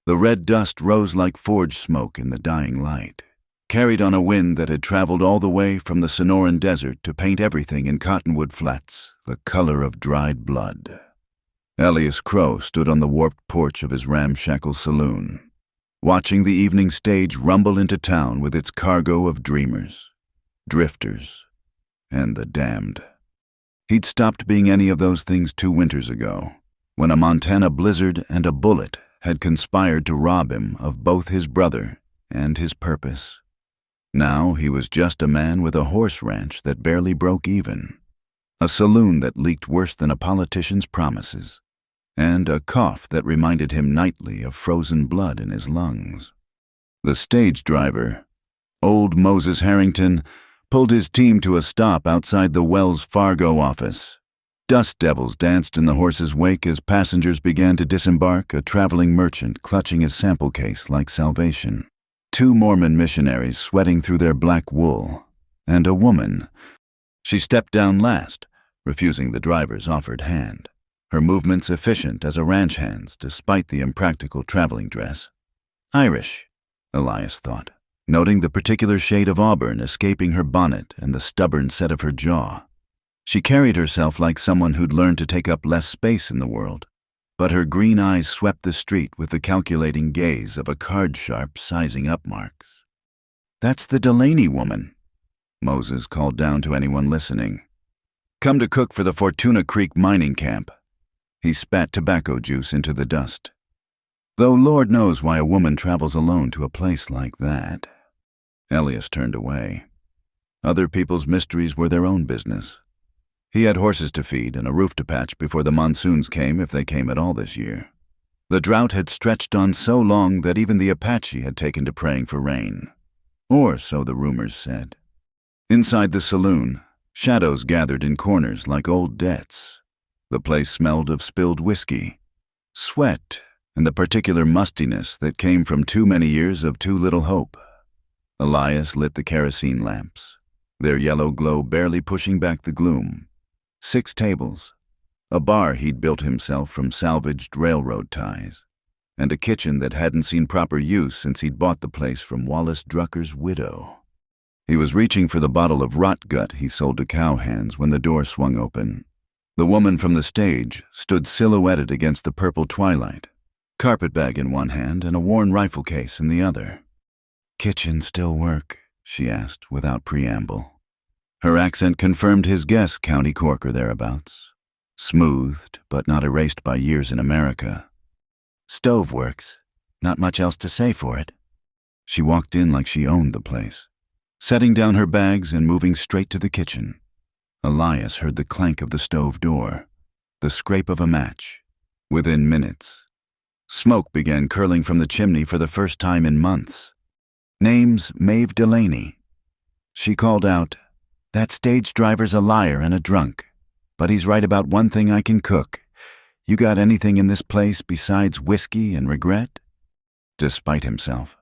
The red dust rose like forge smoke in the dying light, carried on a wind that had traveled all the way from the Sonoran Desert to paint everything in Cottonwood Flats the color of dried blood. Elias Crow stood on the warped porch of his ramshackle saloon, watching the evening stage rumble into town with its cargo of dreamers, drifters, and the damned. He'd stopped being any of those things 2 winters ago, when a Montana blizzard and a bullet had conspired to rob him of both his brother and his purpose. Now he was just a man with a horse ranch that barely broke even, a saloon that leaked worse than a politician's promises, and a cough that reminded him nightly of frozen blood in his lungs. The stage driver, old Moses Harrington, pulled his team to a stop outside the Wells Fargo office. Dust devils danced in the horse's wake as passengers began to disembark, a traveling merchant clutching his sample case like salvation. 2 Mormon missionaries sweating through their black wool, and a woman. She stepped down last, refusing the driver's offered hand, her movements efficient as a ranch hand's despite the impractical traveling dress. Irish, Elias thought, noting the particular shade of auburn escaping her bonnet and the stubborn set of her jaw. She carried herself like someone who'd learned to take up less space in the world, but her green eyes swept the street with the calculating gaze of a card-sharp sizing up marks. "That's the Delaney woman," Moses called down to anyone listening. "Come to cook for the Fortuna Creek mining camp." He spat tobacco juice into the dust. Though Lord knows why a woman travels alone to a place like that. Elias turned away. Other people's mysteries were their own business. He had horses to feed and a roof to patch before the monsoons came, if they came at all this year. The drought had stretched on so long that even the Apache had taken to praying for rain. Or so the rumors said. Inside the saloon, shadows gathered in corners like old debts. The place smelled of spilled whiskey, sweat, and the particular mustiness that came from too many years of too little hope. Elias lit the kerosene lamps, their yellow glow barely pushing back the gloom. 6 tables, a bar he'd built himself from salvaged railroad ties, and a kitchen that hadn't seen proper use since he'd bought the place from Wallace Drucker's widow. He was reaching for the bottle of rot gut he sold to cowhands when the door swung open. The woman from the stage stood silhouetted against the purple twilight, carpetbag in one hand and a worn rifle case in the other. "Kitchen still work?" she asked without preamble. Her accent confirmed his guess, County Cork or thereabouts. Smoothed, but not erased by years in America. "Stove works. Not much else to say for it." She walked in like she owned the place, setting down her bags and moving straight to the kitchen. Elias heard the clank of the stove door, the scrape of a match. Within minutes, smoke began curling from the chimney for the first time in months. "Name's Maeve Delaney." She called out, "That stage driver's a liar and a drunk, but he's right about one thing I can cook. You got anything in this place besides whiskey and regret?" Despite himself,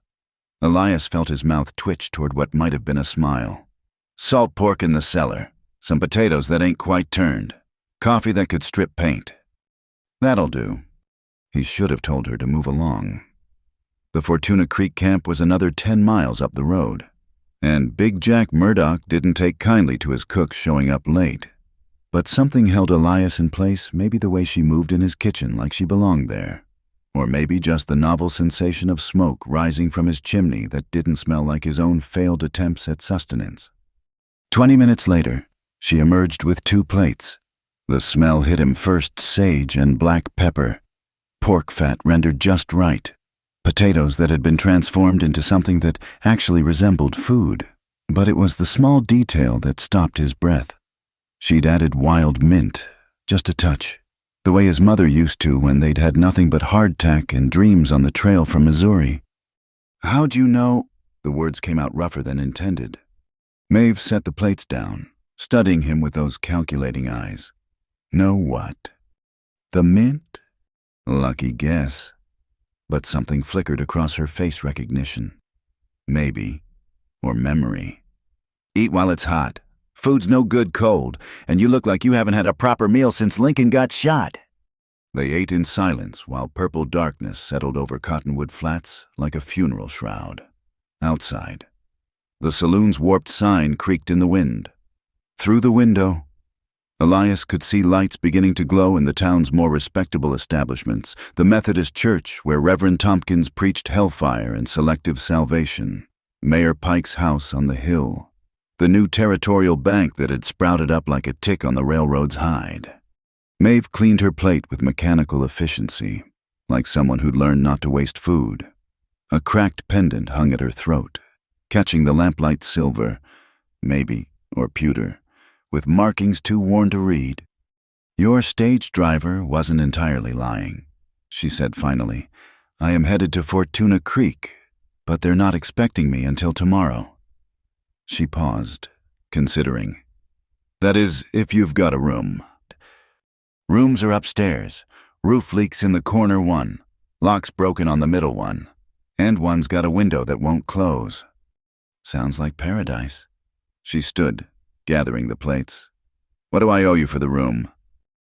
Elias felt his mouth twitch toward what might have been a smile. "Salt pork in the cellar, some potatoes that ain't quite turned, coffee that could strip paint." "That'll do." He should have told her to move along. The Fortuna Creek camp was another 10 miles up the road, and Big Jack Murdoch didn't take kindly to his cook showing up late. But something held Elias in place, maybe the way she moved in his kitchen like she belonged there, or maybe just the novel sensation of smoke rising from his chimney that didn't smell like his own failed attempts at sustenance. 20 minutes later, she emerged with 2 plates. The smell hit him first sage and black pepper, pork fat rendered just right, potatoes that had been transformed into something that actually resembled food. But it was the small detail that stopped his breath. She'd added wild mint, just a touch, the way his mother used to when they'd had nothing but hardtack and dreams on the trail from Missouri. "How'd you know?" The words came out rougher than intended. Maeve set the plates down, studying him with those calculating eyes. "Know what? The mint? Lucky guess." But something flickered across her face recognition. Maybe, or memory. "Eat while it's hot. Food's no good cold, and you look like you haven't had a proper meal since Lincoln got shot." They ate in silence while purple darkness settled over Cottonwood Flats like a funeral shroud. Outside, the saloon's warped sign creaked in the wind. Through the window, Elias could see lights beginning to glow in the town's more respectable establishments, the Methodist Church where Reverend Tompkins preached hellfire and selective salvation, Mayor Pike's house on the hill, the new territorial bank that had sprouted up like a tick on the railroad's hide. Maeve cleaned her plate with mechanical efficiency, like someone who'd learned not to waste food. A cracked pendant hung at her throat, catching the lamplight's silver, maybe, or pewter, with markings too worn to read. "Your stage driver wasn't entirely lying," she said finally. "I am headed to Fortuna Creek, but they're not expecting me until tomorrow." She paused, considering. "That is, if you've got a room." "Rooms are upstairs. Roof leaks in the corner one. Lock's broken on the middle one. And one's got a window that won't close." "Sounds like paradise." She stood, gathering the plates. "What do I owe you for the room?"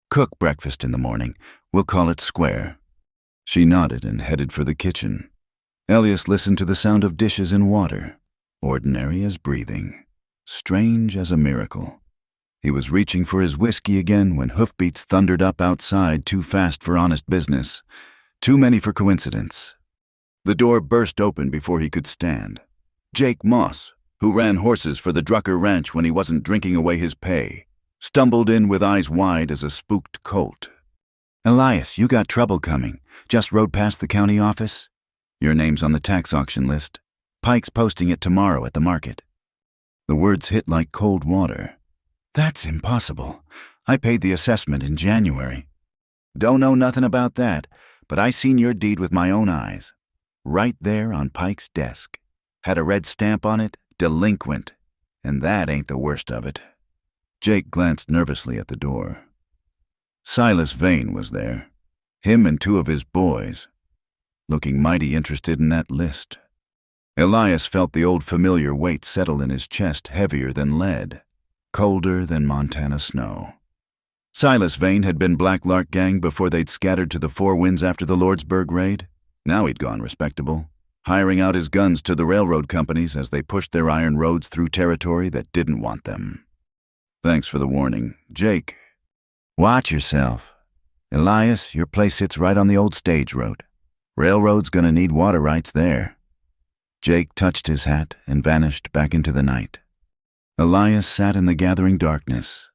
"Cook breakfast in the morning. We'll call it square." She nodded and headed for the kitchen. Elias listened to the sound of dishes and water, ordinary as breathing, strange as a miracle. He was reaching for his whiskey again when hoofbeats thundered up outside, too fast for honest business, too many for coincidence. The door burst open before he could stand. Jake Moss, who ran horses for the Drucker Ranch when he wasn't drinking away his pay, stumbled in with eyes wide as a spooked colt. "Elias, you got trouble coming. Just rode past the county office. Your name's on the tax auction list. Pike's posting it tomorrow at the market." The words hit like cold water. "That's impossible. I paid the assessment in January." "Don't know nothing about that, but I seen your deed with my own eyes. Right there on Pike's desk. Had a red stamp on it, delinquent. And that ain't the worst of it." Jake glanced nervously at the door. Silas Vane was there. Him and two of his boys, looking mighty interested in that list. Elias felt the old familiar weight settle in his chest, heavier than lead, colder than Montana snow. Silas Vane had been Black Lark Gang before they'd scattered to the Four Winds after the Lordsburg raid. Now he'd gone respectable, hiring out his guns to the railroad companies as they pushed their iron roads through territory that didn't want them. "Thanks for the warning. Jake." "Watch yourself. Elias, your place sits right on the old stage road. Railroad's gonna need water rights there." Jake touched his hat and vanished back into the night. Elias sat in the gathering darkness,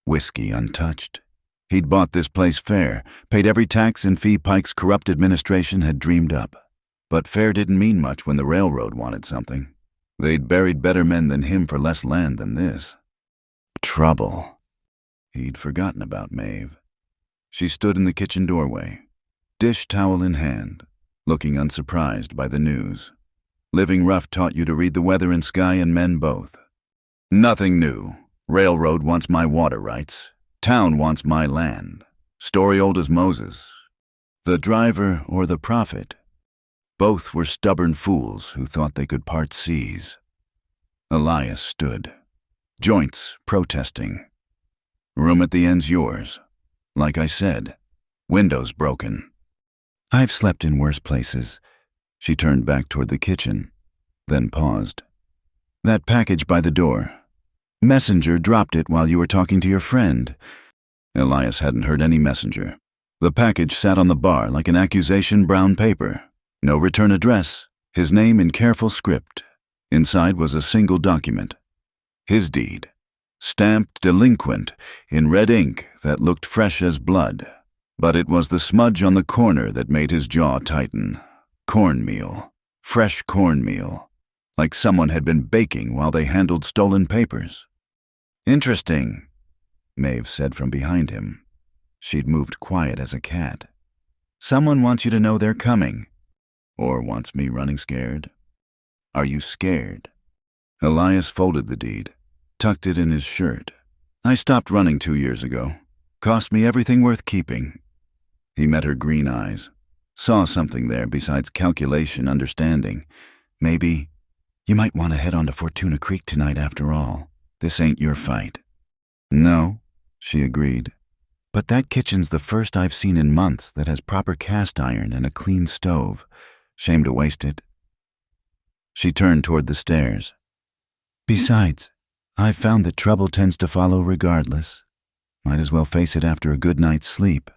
whiskey untouched. He'd bought this place fair, paid every tax and fee Pike's corrupt administration had dreamed up. But fair didn't mean much when the railroad wanted something. They'd buried better men than him for less land than this. Trouble. He'd forgotten about Maeve. She stood in the kitchen doorway, dish towel in hand, looking unsurprised by the news. Living rough taught you to read the weather and sky and men both. "Nothing new. Railroad wants my water rights. Town wants my land. Story old as Moses. The driver or the prophet. Both were stubborn fools who thought they could part seas." Elias stood, joints protesting. "Room at the end's yours. Like I said, windows broken." "I've slept in worse places." She turned back toward the kitchen, then paused. "That package by the door. Messenger dropped it while you were talking to your friend." Elias hadn't heard any messenger. The package sat on the bar like an accusation brown paper. No return address, his name in careful script. Inside was a single document. His deed, stamped delinquent in red ink that looked fresh as blood. But it was the smudge on the corner that made his jaw tighten. Cornmeal, fresh cornmeal, like someone had been baking while they handled stolen papers. "Interesting," Maeve said from behind him. She'd moved quiet as a cat. "Someone wants you to know they're coming. Or wants me running scared. Are you scared?" Elias folded the deed, tucked it in his shirt. "I stopped running 2 years ago. Cost me everything worth keeping." He met her green eyes, saw something there besides calculation, understanding. "Maybe you might want to head on to Fortuna Creek tonight after all. This ain't your fight." "No," she agreed. But that kitchen's the first I've seen in months that has proper cast iron and a clean stove. Shame to waste it. She turned toward the stairs. Besides, I've found that trouble tends to follow regardless. Might as well face it after a good night's sleep.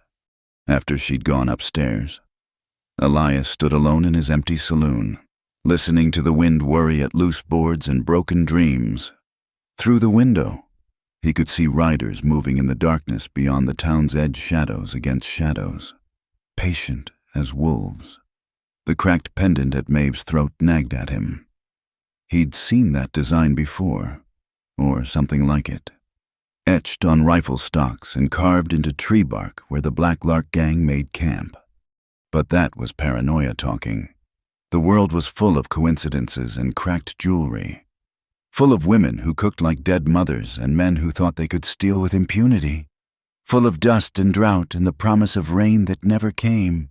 After she'd gone upstairs, Elias stood alone in his empty saloon, listening to the wind worry at loose boards and broken dreams. Through the window, he could see riders moving in the darkness beyond the town's edge, shadows against shadows, patient as wolves. The cracked pendant at Maeve's throat nagged at him. He'd seen that design before, or something like it, etched on rifle stocks and carved into tree bark where the Black Lark gang made camp. But that was paranoia talking. The world was full of coincidences and cracked jewelry, full of women who cooked like dead mothers and men who thought they could steal with impunity, full of dust and drought and the promise of rain that never came.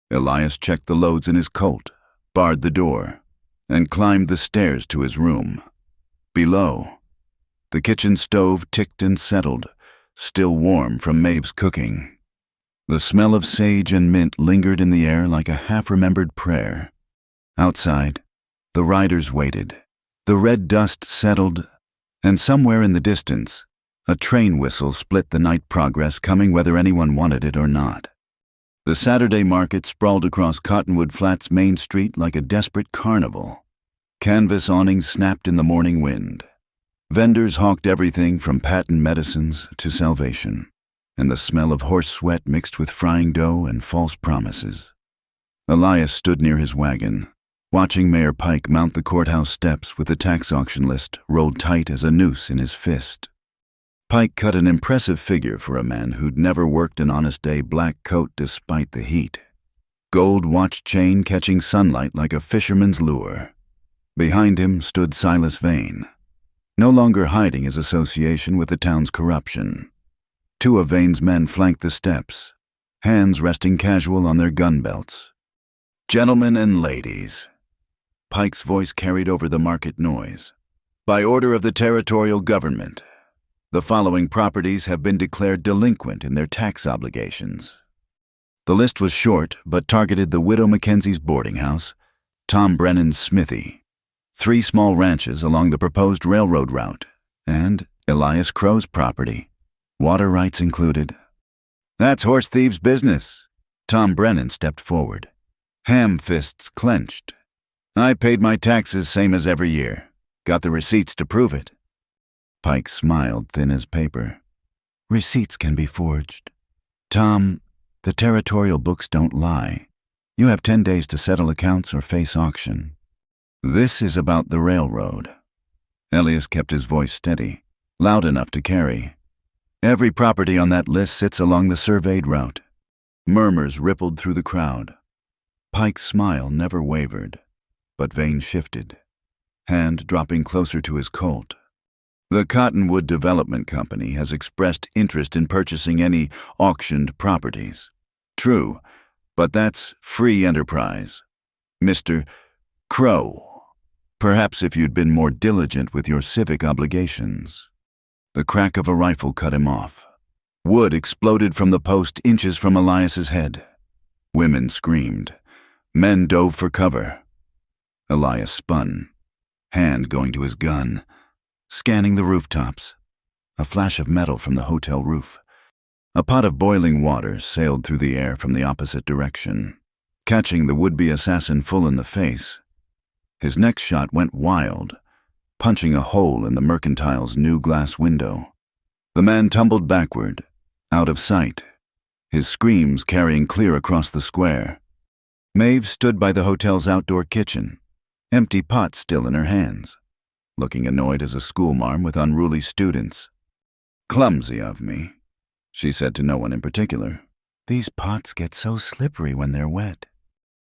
Elias checked the loads in his Colt, barred the door, and climbed the stairs to his room. Below, the kitchen stove ticked and settled, still warm from Maeve's cooking. The smell of sage and mint lingered in the air like a half-remembered prayer. Outside, the riders waited. The red dust settled, and somewhere in the distance, a train whistle split the night progress coming whether anyone wanted it or not. The Saturday market sprawled across Cottonwood Flats' main street like a desperate carnival. Canvas awnings snapped in the morning wind. Vendors hawked everything from patent medicines to salvation, and the smell of horse sweat mixed with frying dough and false promises. Elias stood near his wagon, watching Mayor Pike mount the courthouse steps with the tax auction list rolled tight as a noose in his fist. Pike cut an impressive figure for a man who'd never worked an honest day black coat despite the heat. Gold watch chain catching sunlight like a fisherman's lure. Behind him stood Silas Vane, no longer hiding his association with the town's corruption. Two of Vane's men flanked the steps, hands resting casual on their gun belts. "Gentlemen and ladies," Pike's voice carried over the market noise. "By order of the territorial government, the following properties have been declared delinquent in their tax obligations." The list was short, but targeted the Widow Mackenzie's boarding house, Tom Brennan's smithy, 3 small ranches along the proposed railroad route, and Elias Crow's property, water rights included. "That's horse thieves' business." Tom Brennan stepped forward, ham fists clenched. "I paid my taxes same as every year. Got the receipts to prove it." Pike smiled thin as paper. "Receipts can be forged. Tom, the territorial books don't lie. You have 10 days to settle accounts or face auction. This is about the railroad." Elias kept his voice steady, loud enough to carry. "Every property on that list sits along the surveyed route." Murmurs rippled through the crowd. Pike's smile never wavered, but Vane shifted, hand dropping closer to his Colt. "The Cottonwood Development Company has expressed interest in purchasing any auctioned properties. True, but that's free enterprise. Mr. Crow, perhaps if you'd been more diligent with your civic obligations." The crack of a rifle cut him off. Wood exploded from the post inches from Elias's head. Women screamed. Men dove for cover. Elias spun, hand going to his gun, scanning the rooftops. A flash of metal from the hotel roof. A pot of boiling water sailed through the air from the opposite direction, catching the would-be assassin full in the face. His next shot went wild, punching a hole in the mercantile's new glass window. The man tumbled backward, out of sight, his screams carrying clear across the square. Maeve stood by the hotel's outdoor kitchen, empty pot still in her hands, looking annoyed as a schoolmarm with unruly students. "Clumsy of me," she said to no one in particular. "These pots get so slippery when they're wet."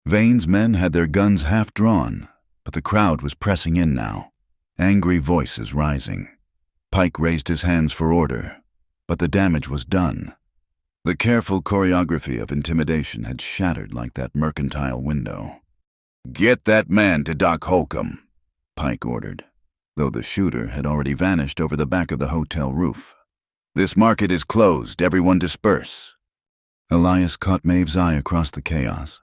Vane's men had their guns half drawn, but the crowd was pressing in now, angry voices rising. Pike raised his hands for order, but the damage was done. The careful choreography of intimidation had shattered like that mercantile window. "Get that man to Doc Holcomb," Pike ordered, though the shooter had already vanished over the back of the hotel roof. This market is closed. Everyone disperse. Elias caught Maeve's eye across the chaos.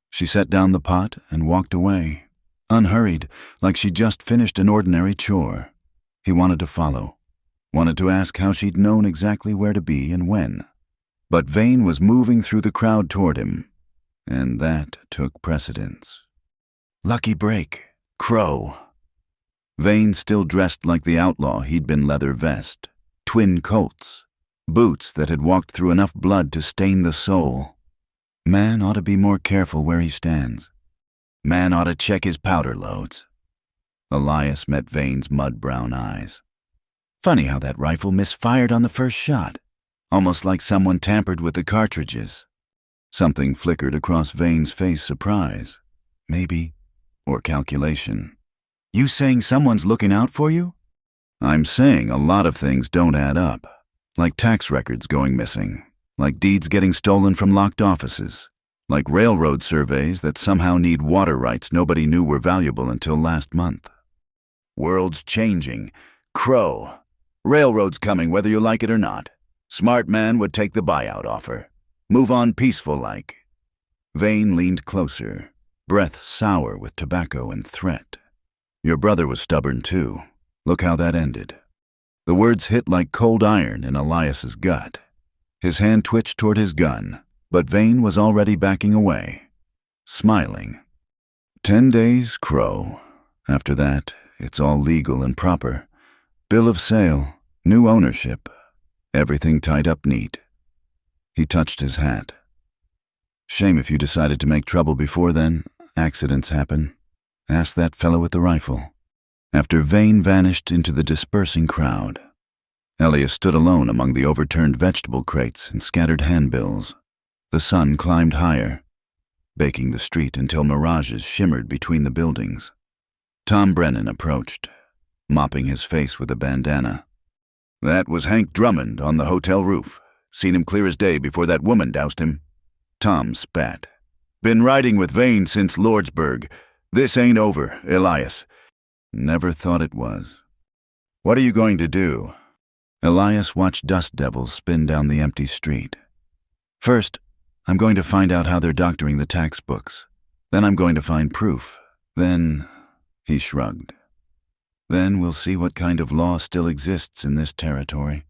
She set down the pot and walked away, unhurried, like she'd just finished an ordinary chore. He wanted to follow, wanted to ask how she'd known exactly where to be and when. But Vane was moving through the crowd toward him, and that took precedence. Lucky break. Crow. Vane still dressed like the outlaw he'd been, leather vest, twin Colts, boots that had walked through enough blood to stain the soul. Man ought to be more careful where he stands. Man ought to check his powder loads. Elias met Vane's mud-brown eyes. Funny how that rifle misfired on the first shot, almost like someone tampered with the cartridges. Something flickered across Vane's face, surprise, maybe, or calculation. You saying someone's looking out for you? I'm saying a lot of things don't add up, like tax records going missing, like deeds getting stolen from locked offices, like railroad surveys that somehow need water rights nobody knew were valuable until last month. World's changing. Crow. Railroad's coming whether you like it or not. Smart man would take the buyout offer. Move on peaceful-like. Vane leaned closer, breath sour with tobacco and threat. Your brother was stubborn too. Look how that ended. The words hit like cold iron in Elias's gut. His hand twitched toward his gun, but Vane was already backing away, smiling. 10 days, Crow. After that, it's all legal and proper. Bill of sale, new ownership, everything tied up neat. He touched his hat. Shame if you decided to make trouble before then. Accidents happen. Ask that fellow with the rifle. After Vane vanished into the dispersing crowd, Elias stood alone among the overturned vegetable crates and scattered handbills. The sun climbed higher, baking the street until mirages shimmered between the buildings. Tom Brennan approached, mopping his face with a bandana. That was Hank Drummond on the hotel roof. Seen him clear as day before that woman doused him. Tom spat. Been riding with Vane since Lordsburg. This ain't over, Elias. Never thought it was. What are you going to do? Elias watched dust devils spin down the empty street. First, I'm going to find out how they're doctoring the tax books. Then I'm going to find proof. Then, he shrugged. Then we'll see what kind of law still exists in this territory.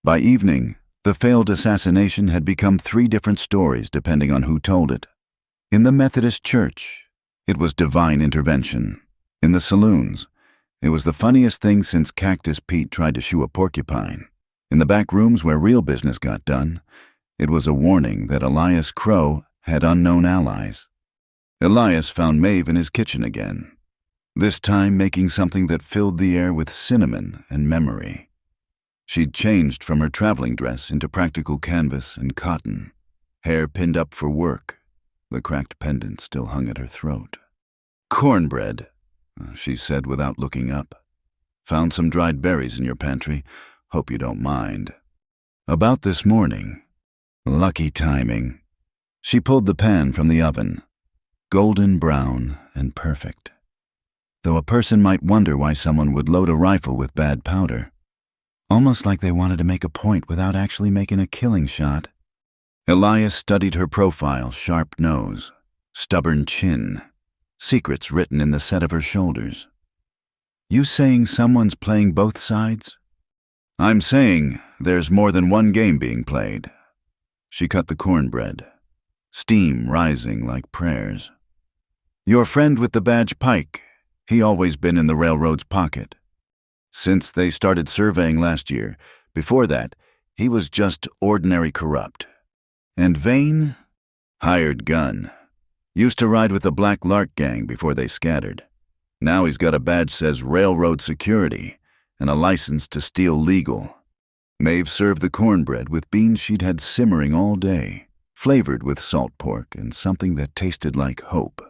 By evening, the failed assassination had become 3 different stories depending on who told it. In the Methodist Church, it was divine intervention. In the saloons, it was the funniest thing since Cactus Pete tried to shoe a porcupine. In the back rooms where real business got done, it was a warning that Elias Crow had unknown allies. Elias found Maeve in his kitchen again, this time making something that filled the air with cinnamon and memory. She'd changed from her traveling dress into practical canvas and cotton, hair pinned up for work. The cracked pendant still hung at her throat. Cornbread, she said without looking up. Found some dried berries in your pantry. Hope you don't mind. About this morning. Lucky timing. She pulled the pan from the oven, golden brown and perfect. Though a person might wonder why someone would load a rifle with bad powder. Almost like they wanted to make a point without actually making a killing shot. Elias studied her profile, sharp nose, stubborn chin, secrets written in the set of her shoulders. You saying someone's playing both sides? I'm saying there's more than one game being played. She cut the cornbread, steam rising like prayers. Your friend with the badge pike, he always been in the railroad's pocket. Since they started surveying last year, before that, he was just ordinary corrupt. And Vane? Hired gun. Used to ride with the Black Lark gang before they scattered. Now he's got a badge says railroad security and a license to steal legal. Maeve served the cornbread with beans she'd had simmering all day, flavored with salt pork and something that tasted like hope.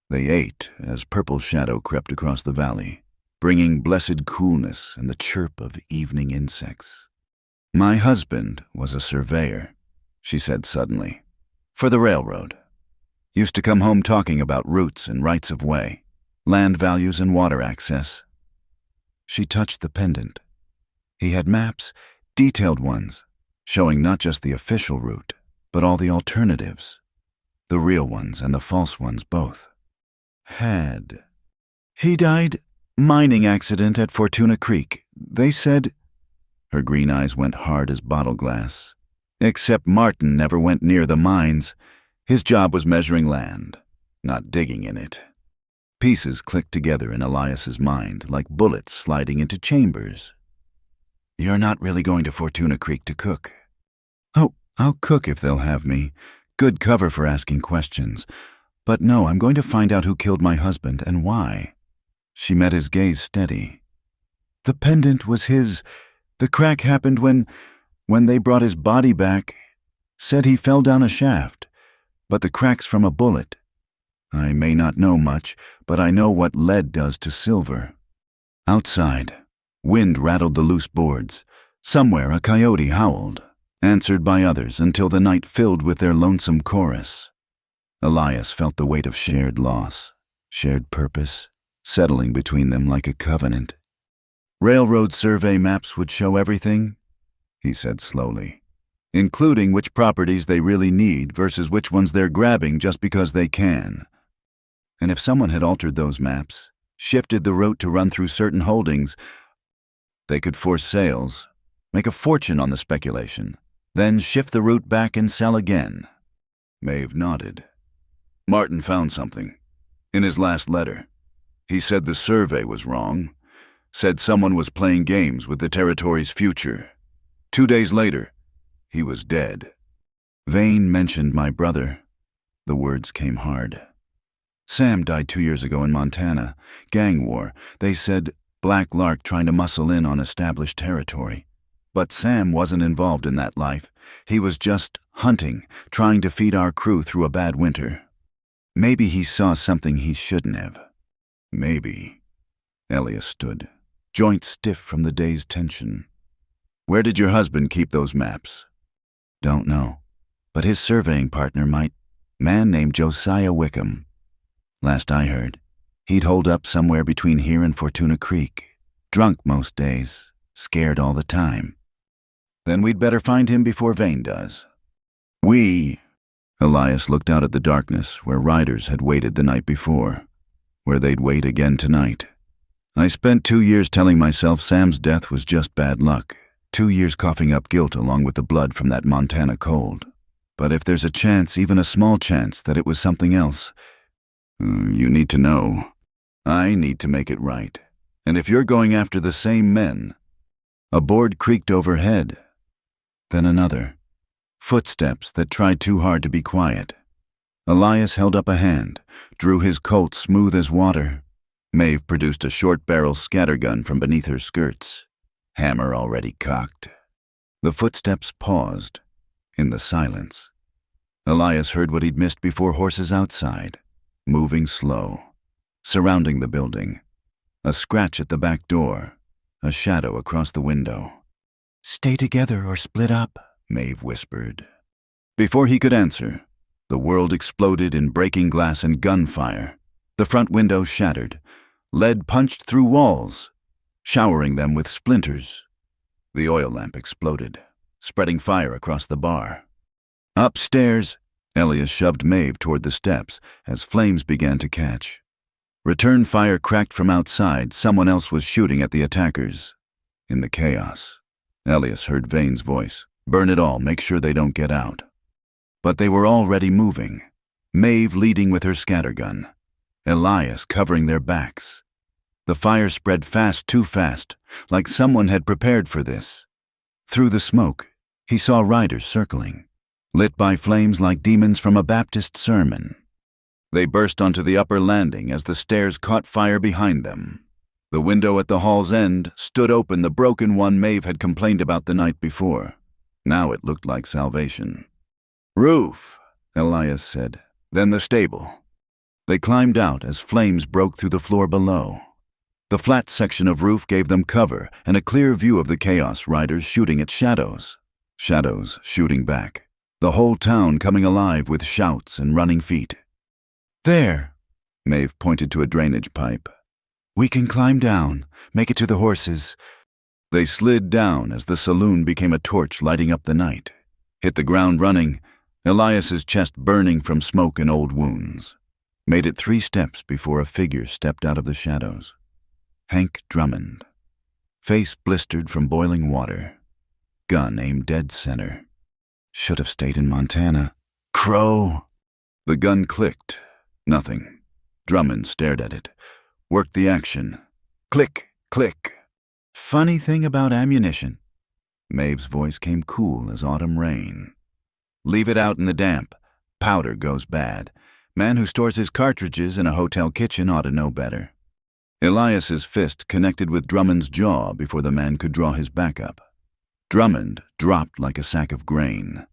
They ate as purple shadow crept across the valley, bringing blessed coolness and the chirp of evening insects. My husband was a surveyor, she said suddenly, for the railroad. Used to come home talking about routes and rights of way, land values and water access. She touched the pendant. He had maps Detailed ones, showing not just the official route, but all the alternatives. The real ones and the false ones both. He died mining accident at Fortuna Creek. They said. Her green eyes went hard as bottle glass. Except Martin never went near the mines. His job was measuring land, not digging in it. Pieces clicked together in Elias's mind like bullets sliding into chambers. You're not really going to Fortuna Creek to cook. Oh, I'll cook if they'll have me. Good cover for asking questions. But no, I'm going to find out who killed my husband and why. She met his gaze steady. The pendant was his. The crack happened when they brought his body back. Said he fell down a shaft, but the crack's from a bullet. I may not know much, but I know what lead does to silver. Outside, wind rattled the loose boards. Somewhere a coyote howled, answered by others until the night filled with their lonesome chorus. Elias felt the weight of shared loss, shared purpose, settling between them like a covenant. Railroad survey maps would show everything, he said slowly, including which properties they really need versus which ones they're grabbing just because they can. And if someone had altered those maps, shifted the route to run through certain holdings, they could force sales, make a fortune on the speculation, then shift the route back and sell again. Maeve nodded. Martin found something. In his last letter, he said the survey was wrong, said someone was playing games with the territory's future. 2 days later, he was dead. Vane mentioned my brother. The words came hard. Sam died 2 years ago in Montana. Gang war. They said Black Lark trying to muscle in on established territory. But Sam wasn't involved in that life. He was just hunting, trying to feed our crew through a bad winter. Maybe he saw something he shouldn't have. Maybe. Elias stood, joints stiff from the day's tension. Where did your husband keep those maps? Don't know, but his surveying partner might. Man named Josiah Wickham. Last I heard, he'd holed up somewhere between here and Fortuna Creek. Drunk most days, scared all the time. Then we'd better find him before Vane does. Elias looked out at the darkness where riders had waited the night before, where they'd wait again tonight. I spent 2 years telling myself Sam's death was just bad luck, 2 years coughing up guilt along with the blood from that Montana cold. But if there's a chance, even a small chance, that it was something else, you need to know. I need to make it right. And if you're going after the same men. A board creaked overhead. Then another. Footsteps that tried too hard to be quiet. Elias held up a hand, drew his Colt smooth as water. Maeve produced a short-barrel scattergun from beneath her skirts, hammer already cocked. The footsteps paused, in the silence. Elias heard what he'd missed before horses outside, moving slow, surrounding the building. A scratch at the back door, a shadow across the window. Stay together or split up, Maeve whispered. Before he could answer, the world exploded in breaking glass and gunfire. The front window shattered. Lead punched through walls, showering them with splinters. The oil lamp exploded, spreading fire across the bar. Upstairs, Elias shoved Maeve toward the steps as flames began to catch. Return fire cracked from outside. Someone else was shooting at the attackers. In the chaos, Elias heard Vane's voice. Burn it all, make sure they don't get out. But they were already moving. Maeve leading with her scattergun. Elias covering their backs. The fire spread fast, too fast, like someone had prepared for this. Through the smoke, he saw riders circling, lit by flames like demons from a Baptist sermon. They burst onto the upper landing as the stairs caught fire behind them. The window at the hall's end stood open, the broken one Maeve had complained about the night before. Now it looked like salvation. Roof, Elias said, then the stable. They climbed out as flames broke through the floor below. The flat section of roof gave them cover and a clear view of the chaos riders shooting at shadows. Shadows shooting back. The whole town coming alive with shouts and running feet. There, Maeve pointed to a drainage pipe. We can climb down, make it to the horses. They slid down as the saloon became a torch lighting up the night. Hit the ground running, Elias's chest burning from smoke and old wounds. Made it 3 steps before a figure stepped out of the shadows. Hank Drummond. Face blistered from boiling water. Gun aimed dead center. Should have stayed in Montana. Crow! The gun clicked. Nothing. Drummond stared at it. Worked the action. Click, click. Funny thing about ammunition. Maeve's voice came cool as autumn rain. Leave it out in the damp. Powder goes bad. Man who stores his cartridges in a hotel kitchen ought to know better. Elias's fist connected with Drummond's jaw before the man could draw his back up. Drummond dropped like a sack of grain.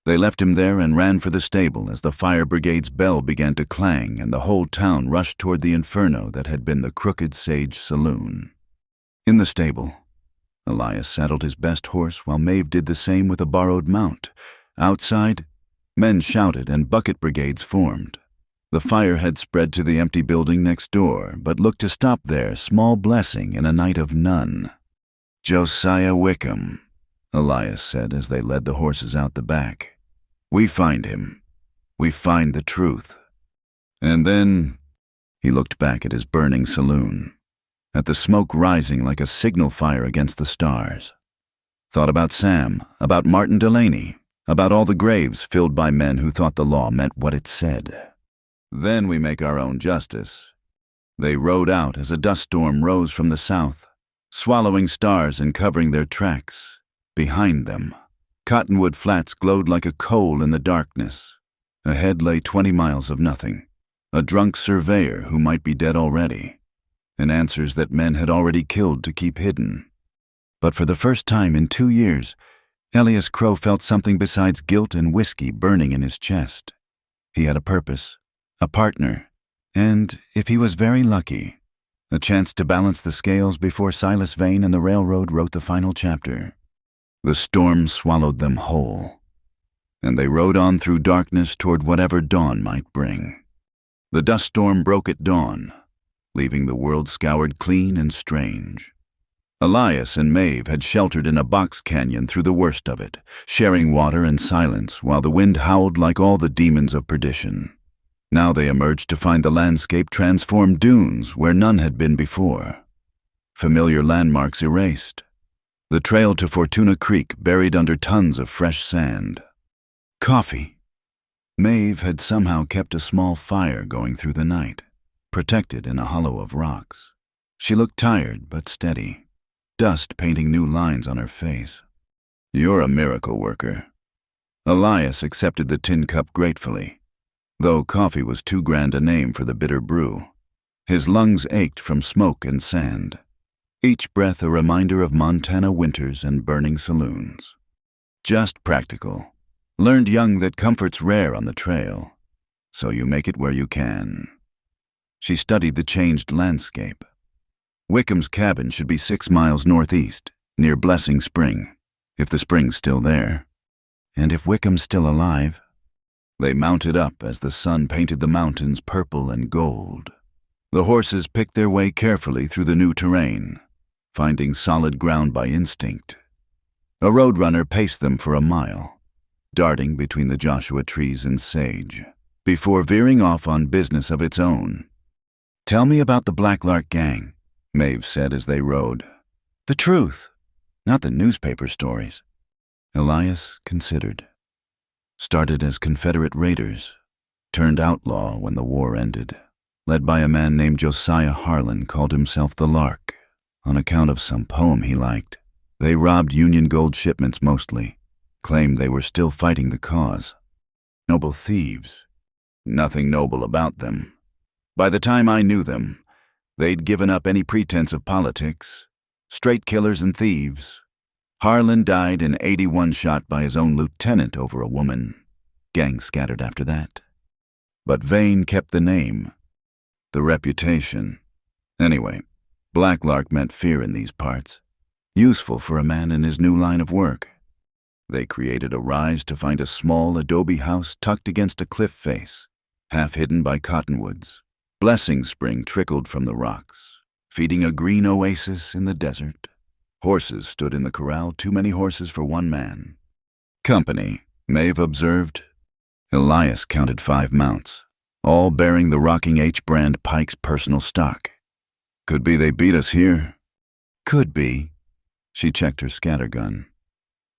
They left him there and ran for the stable as the fire brigade's bell began to clang and the whole town rushed toward the inferno that had been the Crooked Sage Saloon. In the stable, Elias saddled his best horse while Maeve did the same with a borrowed mount. Outside, men shouted and bucket brigades formed. The fire had spread to the empty building next door, but looked to stop there, small blessing in a night of none. Josiah Wickham, Elias said as they led the horses out the back. We find him. We find the truth. And then he looked back at his burning saloon, at the smoke rising like a signal fire against the stars. Thought about Sam, about Martin Delaney, about all the graves filled by men who thought the law meant what it said. Then we make our own justice. They rode out as a dust storm rose from the south, swallowing stars and covering their tracks. Behind them, Cottonwood Flats glowed like a coal in the darkness. Ahead lay 20 miles of nothing, a drunk surveyor who might be dead already, and answers that men had already killed to keep hidden. But for the first time in 2 years, Elias Crow felt something besides guilt and whiskey burning in his chest. He had a purpose, a partner, and, if he was very lucky, a chance to balance the scales before Silas Vane and the railroad wrote the final chapter. The storm swallowed them whole, and they rode on through darkness toward whatever dawn might bring. The dust storm broke at dawn, leaving the world scoured clean and strange. Elias and Maeve had sheltered in a box canyon through the worst of it, sharing water and silence while the wind howled like all the demons of perdition. Now they emerged to find the landscape transformed dunes where none had been before. Familiar landmarks erased. The trail to Fortuna Creek buried under tons of fresh sand. Coffee. Maeve had somehow kept a small fire going through the night, protected in a hollow of rocks. She looked tired but steady, dust painting new lines on her face. You're a miracle worker. Elias accepted the tin cup gratefully, though coffee was too grand a name for the bitter brew. His lungs ached from smoke and sand, each breath a reminder of Montana winters and burning saloons. Just practical. Learned young that comfort's rare on the trail, so you make it where you can. She studied the changed landscape. Wickham's cabin should be 6 miles northeast, near Blessing Spring, if the spring's still there. And if Wickham's still alive. They mounted up as the sun painted the mountains purple and gold. The horses picked their way carefully through the new terrain, finding solid ground by instinct. A roadrunner paced them for a mile, darting between the Joshua trees and sage, before veering off on business of its own. Tell me about the Blacklark gang, Maeve said as they rode. The truth, not the newspaper stories. Elias considered. Started as Confederate raiders, turned outlaw when the war ended. Led by a man named Josiah Harlan, called himself the Lark, on account of some poem he liked. They robbed Union gold shipments mostly, claimed they were still fighting the cause. Noble thieves. Nothing noble about them. By the time I knew them, they'd given up any pretense of politics. Straight killers and thieves. Harlan died in '81 shot by his own lieutenant over a woman. Gang scattered after that. But Vane kept the name, the reputation. Anyway, Blacklark meant fear in these parts. Useful for a man in his new line of work. They created a rise to find a small adobe house tucked against a cliff face, half hidden by cottonwoods. Blessing Spring trickled from the rocks, feeding a green oasis in the desert. Horses stood in the corral, too many horses for one man. Company, Maeve observed. Elias counted 5 mounts, all bearing the rocking H-brand Pike's personal stock. Could be they beat us here. Could be. She checked her scattergun.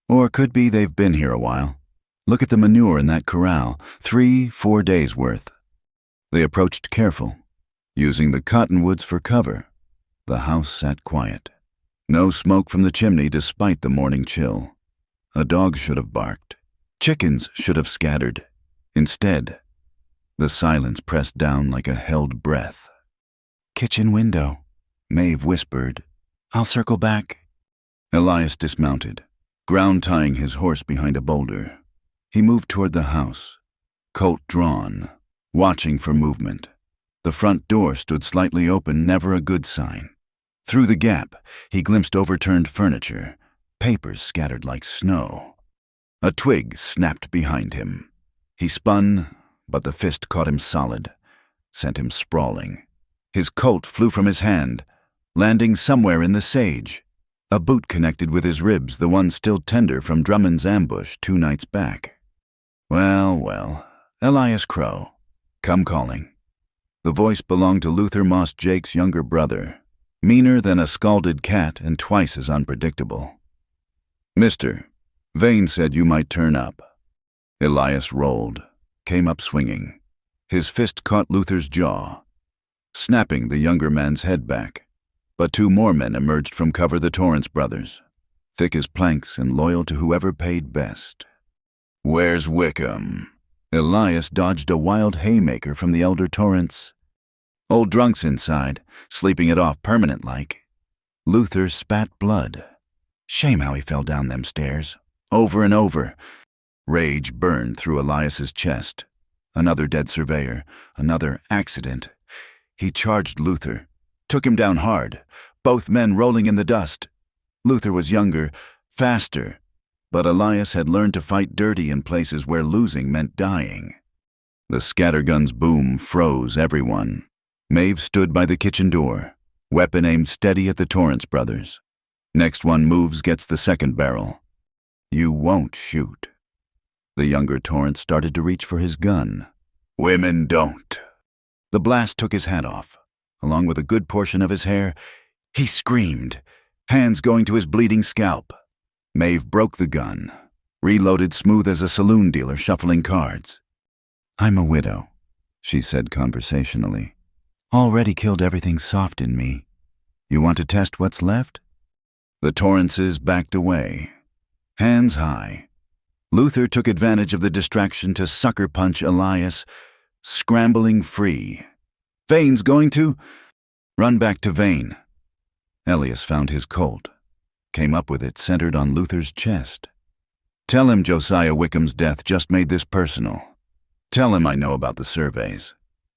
Or could be they've been here a while. Look at the manure in that corral, 3-4 days' worth. They approached careful, using the cottonwoods for cover. The house sat quiet. No smoke from the chimney despite the morning chill. A dog should have barked. Chickens should have scattered. Instead, the silence pressed down like a held breath. "Kitchen window," Maeve whispered. "I'll circle back." Elias dismounted, ground-tying his horse behind a boulder. He moved toward the house, colt drawn, watching for movement. The front door stood slightly open, never a good sign. Through the gap, he glimpsed overturned furniture, papers scattered like snow. A twig snapped behind him. He spun, but the fist caught him solid, sent him sprawling. His colt flew from his hand, landing somewhere in the sage. A boot connected with his ribs, the one still tender from Drummond's ambush 2 nights back. Well, Elias Crow, come calling. The voice belonged to Luther Moss Jake's younger brother, meaner than a scalded cat and twice as unpredictable. "Mister, Vane said you might turn up." Elias rolled, came up swinging. His fist caught Luther's jaw, snapping the younger man's head back. But 2 more men emerged from cover, the Torrance brothers, thick as planks and loyal to whoever paid best. "Where's Wickham?" Elias dodged a wild haymaker from the elder Torrance. "Old drunk's inside, sleeping it off permanent-like." Luther spat blood. Shame how he fell down them stairs, over and over. Rage burned through Elias's chest. Another dead surveyor, another accident. He charged Luther, took him down hard, both men rolling in the dust. Luther was younger, faster, but Elias had learned to fight dirty in places where losing meant dying. The scattergun's boom froze everyone. Maeve stood by the kitchen door, weapon aimed steady at the Torrance brothers. Next one moves gets the second barrel. "You won't shoot." The younger Torrance started to reach for his gun. "Women don't." The blast took his hat off, along with a good portion of his hair. He screamed, hands going to his bleeding scalp. Maeve broke the gun, reloaded smooth as a saloon dealer shuffling cards. "I'm a widow," she said conversationally. "Already killed everything soft in me. You want to test what's left?" The Torrances backed away, hands high. Luther took advantage of the distraction to sucker punch Elias, scrambling free. "Vane's going to—" "Run back to Vane." Elias found his colt, came up with it centered on Luther's chest. "Tell him Josiah Wickham's death just made this personal. Tell him I know about the surveys,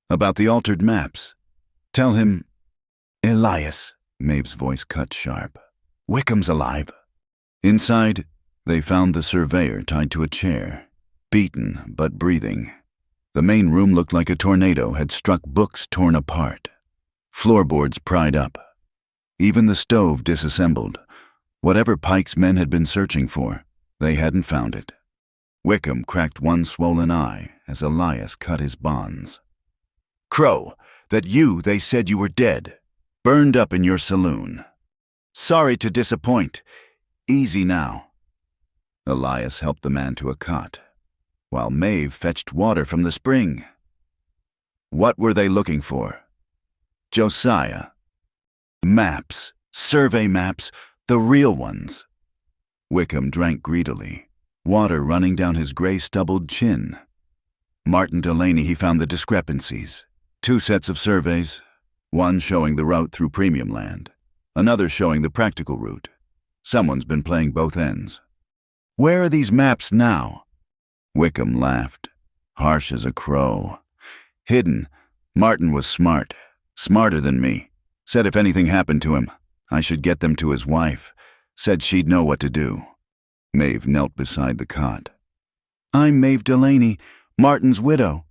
about the altered maps. Tell him—" "Elias," Maeve's voice cut sharp. "Wickham's alive." Inside, they found the surveyor tied to a chair, beaten but breathing. The main room looked like a tornado had struck, books torn apart, floorboards pried up. Even the stove disassembled. Whatever Pike's men had been searching for, they hadn't found it. Wickham cracked one swollen eye as Elias cut his bonds. "Crow, they said you were dead, burned up in your saloon. Sorry to disappoint. Easy now." Elias helped the man to a cot, while Maeve fetched water from the spring. "What were they looking for?" "Josiah. Maps, survey maps, the real ones." Wickham drank greedily, water running down his gray-stubbled chin. Martin Delaney, he found the discrepancies. 2 sets of surveys, one showing the route through premium land, another showing the practical route. Someone's been playing both ends. "Where are these maps now?" Wickham laughed, harsh as a crow. "Hidden. Martin was smart, smarter than me. Said if anything happened to him, I should get them to his wife. Said she'd know what to do." Maeve knelt beside the cot. "I'm Maeve Delaney, Martin's widow."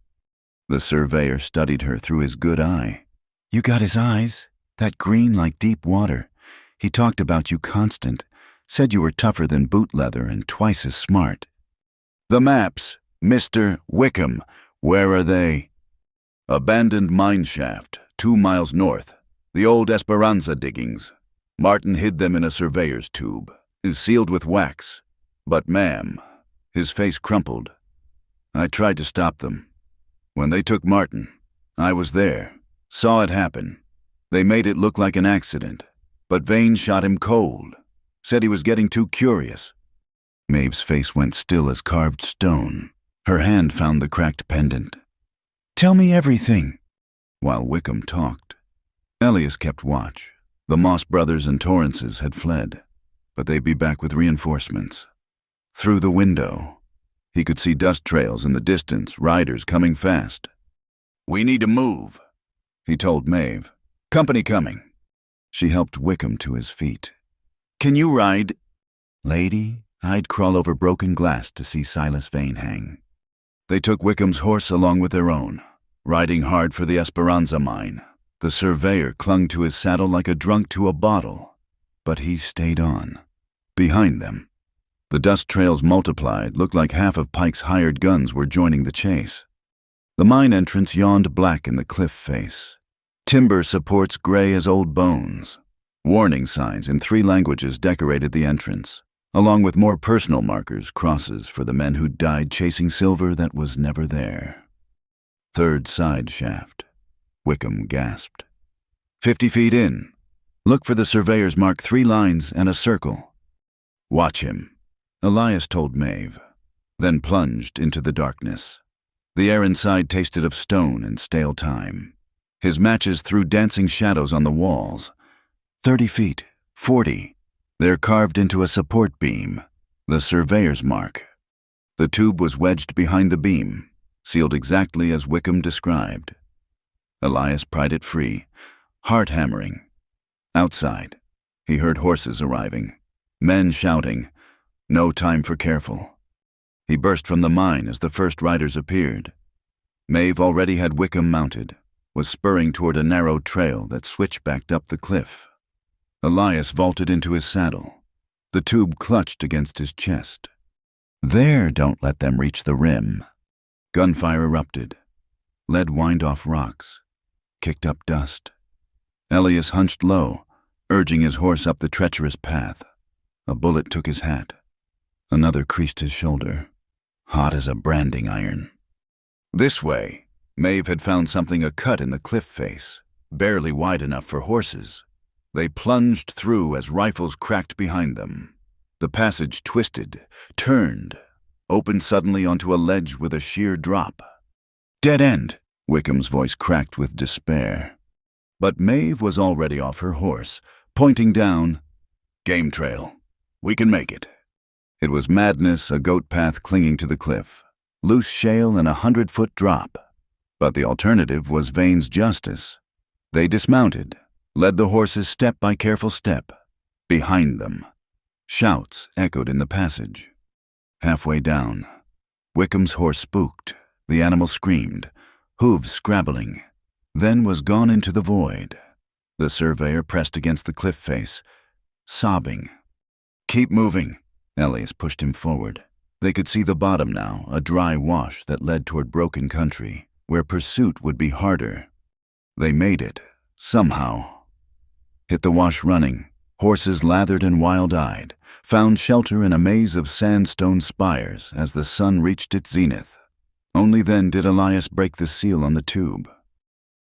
The surveyor studied her through his good eye. "You got his eyes, that green like deep water. He talked about you constant, said you were tougher than boot leather and twice as smart. The maps, Mr. Wickham, where are they? Abandoned mine shaft, 2 miles north. The old Esperanza diggings. Martin hid them in a surveyor's tube, is sealed with wax. But ma'am, his face crumpled. I tried to stop them. When they took Martin, I was there, saw it happen. They made it look like an accident, but Vane shot him cold, said he was getting too curious. Maeve's face went still as carved stone. Her hand found the cracked pendant. Tell me everything. While Wickham talked, Elias kept watch. The Moss brothers and Torrances had fled, but they'd be back with reinforcements. Through the window, he could see dust trails in the distance, riders coming fast. We need to move, he told Maeve. Company coming. She helped Wickham to his feet. Can you ride? Lady, I'd crawl over broken glass to see Silas Vane hang. They took Wickham's horse along with their own, riding hard for the Esperanza mine. The surveyor clung to his saddle like a drunk to a bottle, but he stayed on. Behind them, the dust trails multiplied, looked like half of Pike's hired guns were joining the chase. The mine entrance yawned black in the cliff face. Timber supports gray as old bones. Warning signs in 3 languages decorated the entrance, along with more personal markers, crosses for the men who died chasing silver that was never there. Third side shaft. Wickham gasped. 50 feet in. Look for the surveyor's mark 3 lines and a circle. Watch him, Elias told Maeve, then plunged into the darkness. The air inside tasted of stone and stale time. His matches threw dancing shadows on the walls. 30 feet, 40. They're carved into a support beam, the surveyor's mark. The tube was wedged behind the beam, sealed exactly as Wickham described. Elias pried it free, heart hammering. Outside, he heard horses arriving, men shouting, no time for careful. He burst from the mine as the first riders appeared. Maeve already had Wickham mounted, was spurring toward a narrow trail that switchbacked up the cliff. Elias vaulted into his saddle. The tube clutched against his chest. There, don't let them reach the rim. Gunfire erupted. Lead whined off rocks, kicked up dust. Elias hunched low, urging his horse up the treacherous path. A bullet took his hat. Another creased his shoulder, hot as a branding iron. This way, Maeve had found something a cut in the cliff face, barely wide enough for horses. They plunged through as rifles cracked behind them. The passage twisted, turned, opened suddenly onto a ledge with a sheer drop. Dead end, Wickham's voice cracked with despair. But Maeve was already off her horse, pointing down. Game trail. We can make it. It was madness, a goat path clinging to the cliff, loose shale and a 100-foot drop. But the alternative was Vane's justice. They dismounted, led the horses step by careful step. Behind them, shouts echoed in the passage. Halfway down, Wickham's horse spooked. The animal screamed, hooves scrabbling, then was gone into the void. The surveyor pressed against the cliff face, sobbing. Keep moving. Elias pushed him forward. They could see the bottom now, a dry wash that led toward broken country, where pursuit would be harder. They made it, somehow. Hit the wash running, horses lathered and wild-eyed, found shelter in a maze of sandstone spires as the sun reached its zenith. Only then did Elias break the seal on the tube.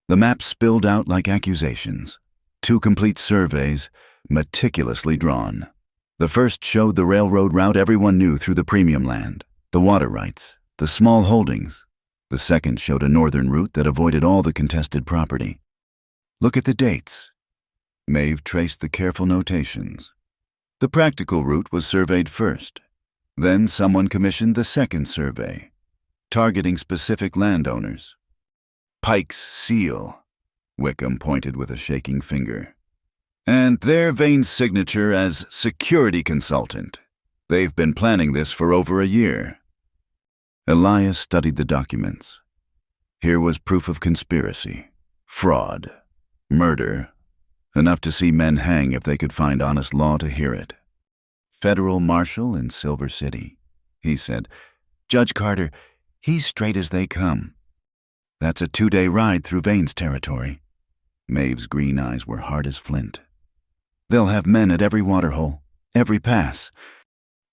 The map spilled out like accusations. 2 complete surveys, meticulously drawn. The first showed the railroad route everyone knew through the premium land, the water rights, the small holdings. The second showed a northern route that avoided all the contested property. Look at the dates. Maeve traced the careful notations. The practical route was surveyed first. Then someone commissioned the second survey, targeting specific landowners. Pike's seal, Wickham pointed with a shaking finger. And their Vane's signature as security consultant. They've been planning this for over a year. Elias studied the documents. Here was proof of conspiracy, fraud, murder, Enough to see men hang if they could find honest law to hear it. Federal marshal in Silver City, he said. Judge Carter, he's straight as they come. That's a 2-day ride through Vane's territory. Maeve's green eyes were hard as flint. They'll have men at every waterhole, every pass.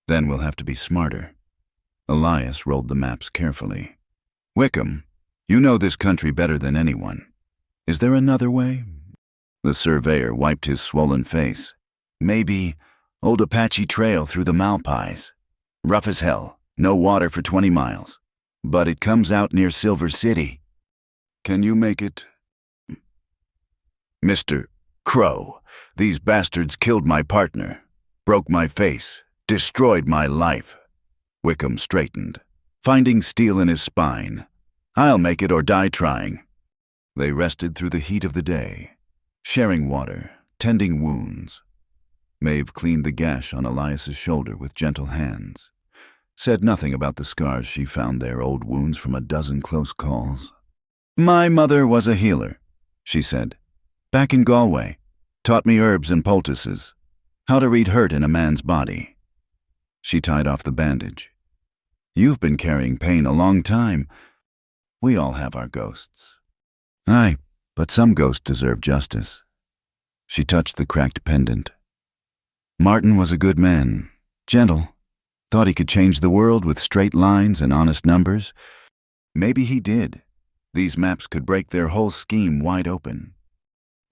Then we'll have to be smarter. Elias rolled the maps carefully. Wickham, you know this country better than anyone. Is there another way? The surveyor wiped his swollen face. Maybe Old Apache Trail through the Malpais. Rough as hell, no water for 20 miles. But it comes out near Silver City. Can you make it? Mr. Crow, these bastards killed my partner, broke my face, destroyed my life. Wickham straightened, finding steel in his spine. I'll make it or die trying. They rested through the heat of the day, sharing water, tending wounds. Maeve cleaned the gash on Elias's shoulder with gentle hands, said nothing about the scars she found there, old wounds from a dozen close calls. My mother was a healer, she said. Back in Galway, taught me herbs and poultices, how to read hurt in a man's body. She tied off the bandage. You've been carrying pain a long time. We all have our ghosts. Aye, but some ghosts deserve justice. She touched the cracked pendant. Martin was a good man, gentle, thought he could change the world with straight lines and honest numbers. Maybe he did. These maps could break their whole scheme wide open,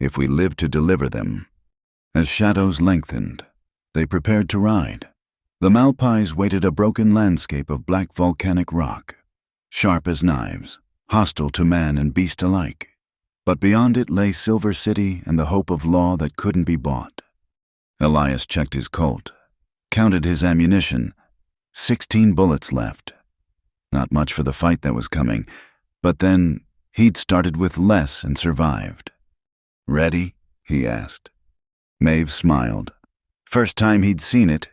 if we lived to deliver them. As shadows lengthened, they prepared to ride. The Malpais waited a broken landscape of black volcanic rock, sharp as knives, hostile to man and beast alike. But beyond it lay Silver City and the hope of law that couldn't be bought. Elias checked his Colt, counted his ammunition. 16 bullets left. Not much for the fight that was coming, but then he'd started with less and survived. Ready? He asked. Maeve smiled. First time he'd seen it,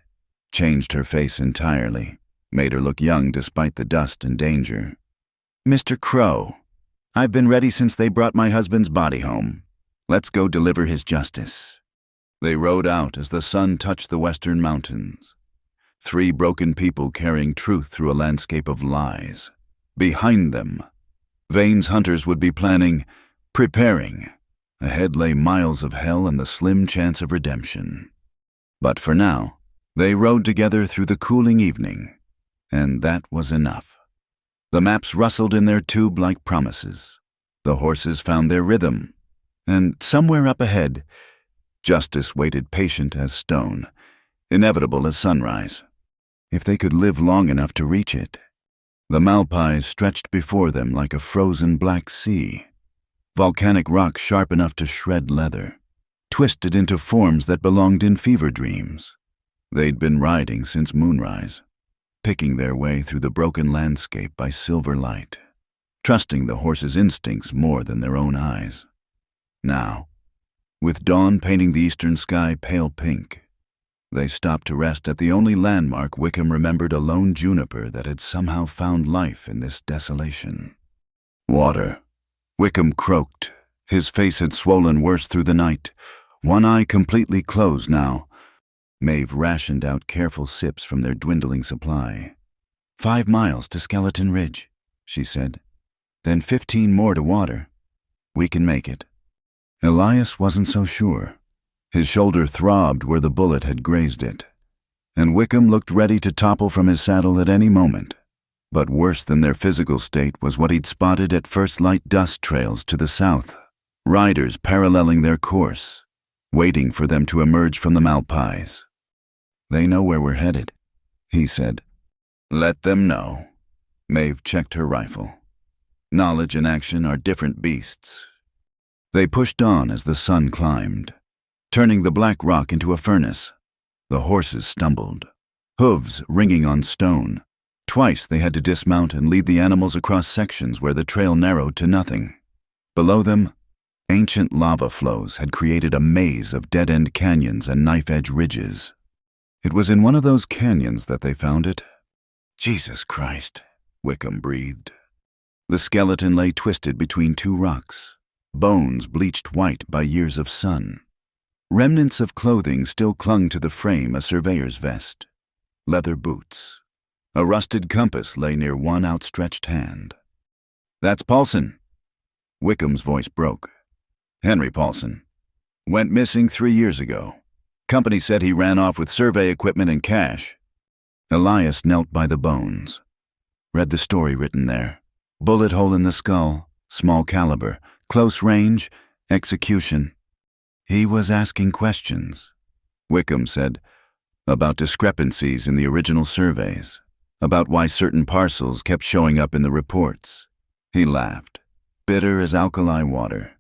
changed her face entirely, made her look young despite the dust and danger. Mr. Crow, I've been ready since they brought my husband's body home. Let's go deliver his justice. They rode out as the sun touched the western mountains. 3 broken people carrying truth through a landscape of lies. Behind them, Vane's hunters would be planning, preparing. Ahead lay miles of hell and the slim chance of redemption. But for now, they rode together through the cooling evening, and that was enough. The maps rustled in their tube-like promises. The horses found their rhythm, and somewhere up ahead, justice waited patient as stone, inevitable as sunrise. If they could live long enough to reach it. The Malpais stretched before them like a frozen black sea, volcanic rock sharp enough to shred leather, twisted into forms that belonged in fever dreams. They'd been riding since moonrise, picking their way through the broken landscape by silver light, trusting the horses' instincts more than their own eyes. Now, with dawn painting the eastern sky pale pink, they stopped to rest at the only landmark Wickham remembered, a lone juniper that had somehow found life in this desolation. Water. Wickham croaked. His face had swollen worse through the night, one eye completely closed now. Maeve rationed out careful sips from their dwindling supply. 5 miles to Skeleton Ridge, she said. Then 15 more to water. We can make it. Elias wasn't so sure. His shoulder throbbed where the bullet had grazed it, and Wickham looked ready to topple from his saddle at any moment. But worse than their physical state was what he'd spotted at first light dust trails to the south, riders paralleling their course, waiting for them to emerge from the Malpais. They know where we're headed, he said. Let them know. Maeve checked her rifle. Knowledge and action are different beasts. They pushed on as the sun climbed, turning the black rock into a furnace. The horses stumbled, hooves ringing on stone. Twice they had to dismount and lead the animals across sections where the trail narrowed to nothing. Below them, ancient lava flows had created a maze of dead-end canyons and knife-edge ridges. It was in one of those canyons that they found it. Jesus Christ, Wickham breathed. The skeleton lay twisted between 2 rocks, bones bleached white by years of sun. Remnants of clothing still clung to the frame, a surveyor's vest, leather boots. A rusted compass lay near one outstretched hand. "That's Paulson." Wickham's voice broke. "Henry Paulson. Went missing 3 years ago. Company said he ran off with survey equipment and cash." Elias knelt by the bones. Read the story written there. Bullet hole in the skull, small caliber, close range, execution. He was asking questions. Wickham said, about discrepancies in the original surveys, about why certain parcels kept showing up in the reports. He laughed, bitter as alkali water.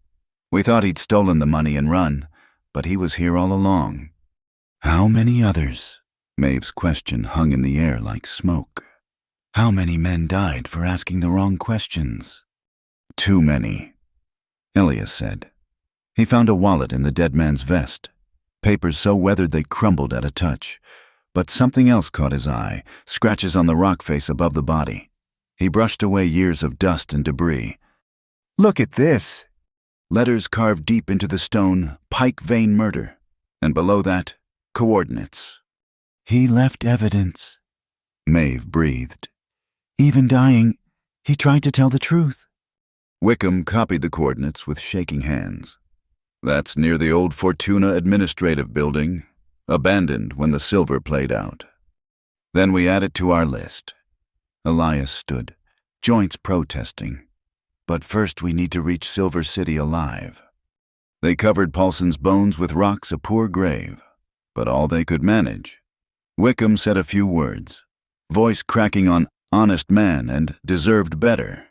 "We thought he'd stolen the money and run, but he was here all along." "How many others?" Maeve's question hung in the air like smoke. "How many men died for asking the wrong questions?" "Too many," Elias said. He found a wallet in the dead man's vest, papers so weathered they crumbled at a touch. But something else caught his eye, scratches on the rock face above the body. He brushed away years of dust and debris. "Look at this!" Letters carved deep into the stone, Pike Vein Murder. And below that, coordinates. "He left evidence," Maeve breathed. "Even dying, he tried to tell the truth." Wickham copied the coordinates with shaking hands. "That's near the old Fortuna Administrative Building, abandoned when the silver played out. Then we add it to our list." Elias stood, joints protesting. "But first we need to reach Silver City alive." They covered Paulson's bones with rocks, a poor grave, but all they could manage. Wickham said a few words, voice cracking on honest man and deserved better.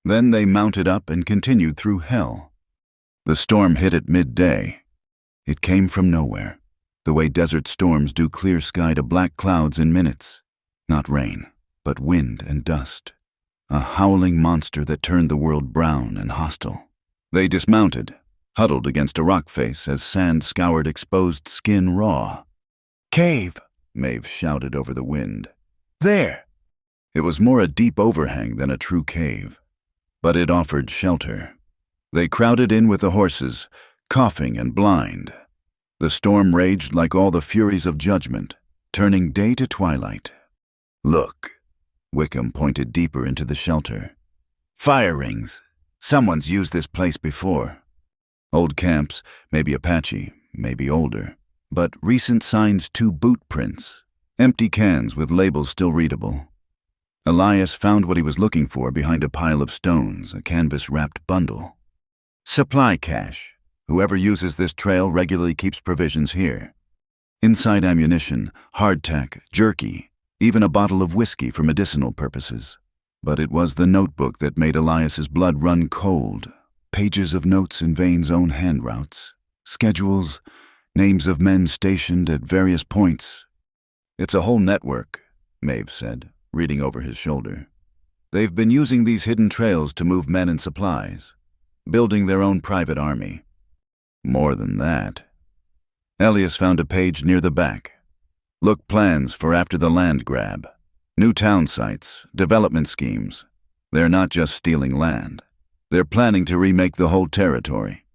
Then they mounted up and continued through hell. The storm hit at midday. It came from nowhere, the way desert storms do, clear sky to black clouds in minutes. Not rain, but wind and dust. A howling monster that turned the world brown and hostile. They dismounted, huddled against a rock face as sand scoured exposed skin raw. "Cave!" Maeve shouted over the wind. "There!" It was more a deep overhang than a true cave, but it offered shelter. They crowded in with the horses, coughing and blind. The storm raged like all the furies of judgment, turning day to twilight. "Look," Wickham pointed deeper into the shelter. "Fire rings. Someone's used this place before. Old camps, maybe Apache, maybe older, but recent signs, 2 boot prints, empty cans with labels still readable." Elias found what he was looking for behind a pile of stones, a canvas-wrapped bundle. "Supply cache. Whoever uses this trail regularly keeps provisions here. Inside ammunition, hardtack, jerky, even a bottle of whiskey for medicinal purposes." But it was the notebook that made Elias's blood run cold. Pages of notes in Vane's own hand routes, schedules, names of men stationed at various points. "It's a whole network," Maeve said, reading over his shoulder. "They've been using these hidden trails to move men and supplies, building their own private army." "More than that." Elias found a page near the back. "Look, plans for after the land grab. New town sites, development schemes. They're not just stealing land. They're planning to remake the whole territory."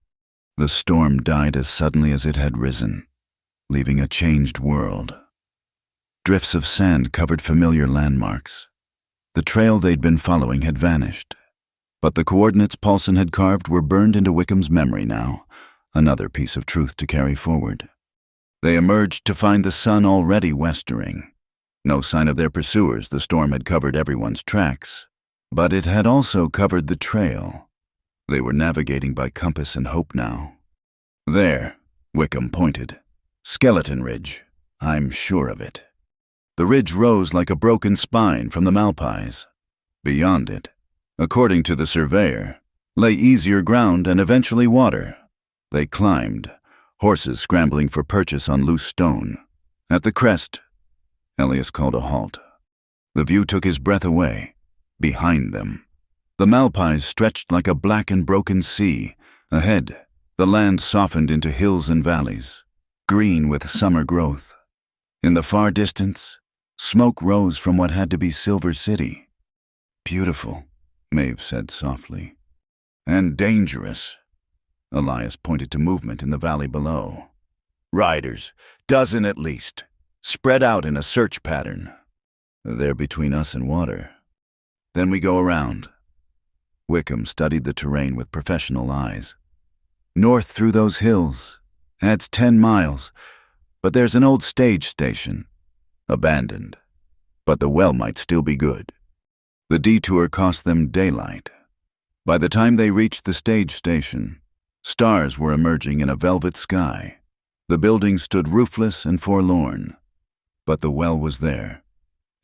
The storm died as suddenly as it had risen, leaving a changed world. Drifts of sand covered familiar landmarks. The trail they'd been following had vanished, but the coordinates Paulson had carved were burned into Wickham's memory now, another piece of truth to carry forward. They emerged to find the sun already westering. No sign of their pursuers. The storm had covered everyone's tracks, but it had also covered the trail. They were navigating by compass and hope now. "There," Wickham pointed. "Skeleton Ridge. I'm sure of it." The ridge rose like a broken spine from the Malpais. Beyond it, according to the surveyor, lay easier ground and eventually water. They climbed, horses scrambling for purchase on loose stone. At the crest, Elias called a halt. The view took his breath away. Behind them, the Malpais stretched like a black and broken sea. Ahead, the land softened into hills and valleys, green with summer growth. In the far distance, smoke rose from what had to be Silver City. "Beautiful," Maeve said softly. "And dangerous." Elias pointed to movement in the valley below. Riders, dozen at least, spread out in a search pattern. They're between us and water. Then we go around. Wickham studied the terrain with professional eyes. North through those hills. That's 10 miles. But there's an old stage station. Abandoned. But the well might still be good. The detour cost them daylight. By the time they reached the stage station, stars were emerging in a velvet sky. The building stood roofless and forlorn. But the well was there,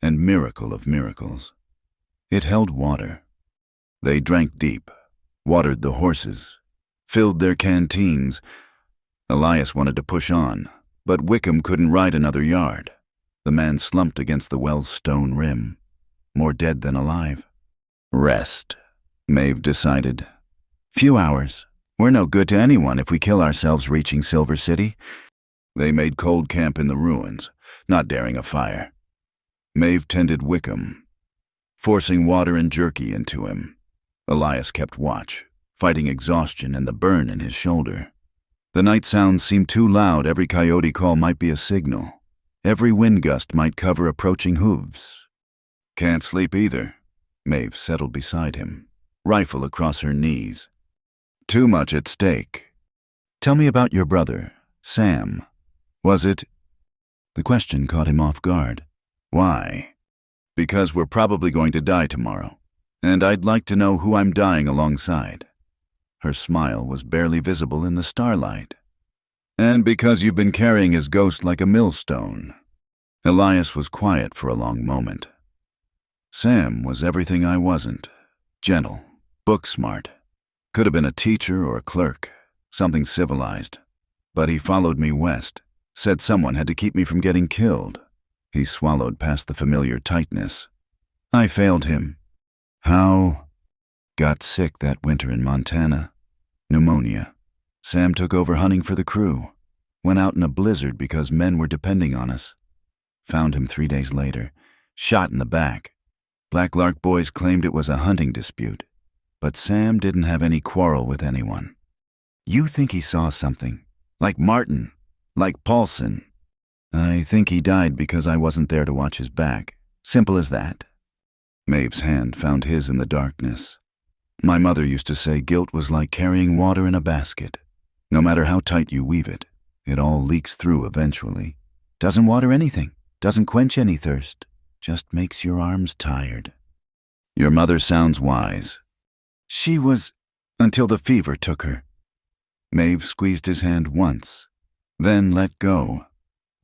and miracle of miracles. It held water. They drank deep, watered the horses, filled their canteens. Elias wanted to push on, but Wickham couldn't ride another yard. The man slumped against the well's stone rim, more dead than alive. Rest, Maeve decided. Few hours. We're no good to anyone if we kill ourselves reaching Silver City. They made cold camp in the ruins, not daring a fire. Maeve tended Wickham, forcing water and jerky into him. Elias kept watch, fighting exhaustion and the burn in his shoulder. The night sounds seemed too loud. Every coyote call might be a signal. Every wind gust might cover approaching hooves. Can't sleep either. Maeve settled beside him, rifle across her knees. Too much at stake. Tell me about your brother, Sam. Was it? The question caught him off guard. Why? Because we're probably going to die tomorrow, and I'd like to know who I'm dying alongside. Her smile was barely visible in the starlight. And because you've been carrying his ghost like a millstone. Elias was quiet for a long moment. Sam was everything I wasn't. Gentle, book-smart. Could have been a teacher or a clerk, something civilized. But he followed me west, said someone had to keep me from getting killed. He swallowed past the familiar tightness. I failed him. How? Got sick that winter in Montana. Pneumonia. Sam took over hunting for the crew. Went out in a blizzard because men were depending on us. Found him 3 days later, shot in the back. Black Lark boys claimed it was a hunting dispute, but Sam didn't have any quarrel with anyone. You think he saw something, like Martin, like Paulson. I think he died because I wasn't there to watch his back. Simple as that. Maeve's hand found his in the darkness. My mother used to say guilt was like carrying water in a basket. No matter how tight you weave it, it all leaks through eventually. Doesn't water anything, doesn't quench any thirst, just makes your arms tired. Your mother sounds wise. She was, until the fever took her. Maeve squeezed his hand once, then let go.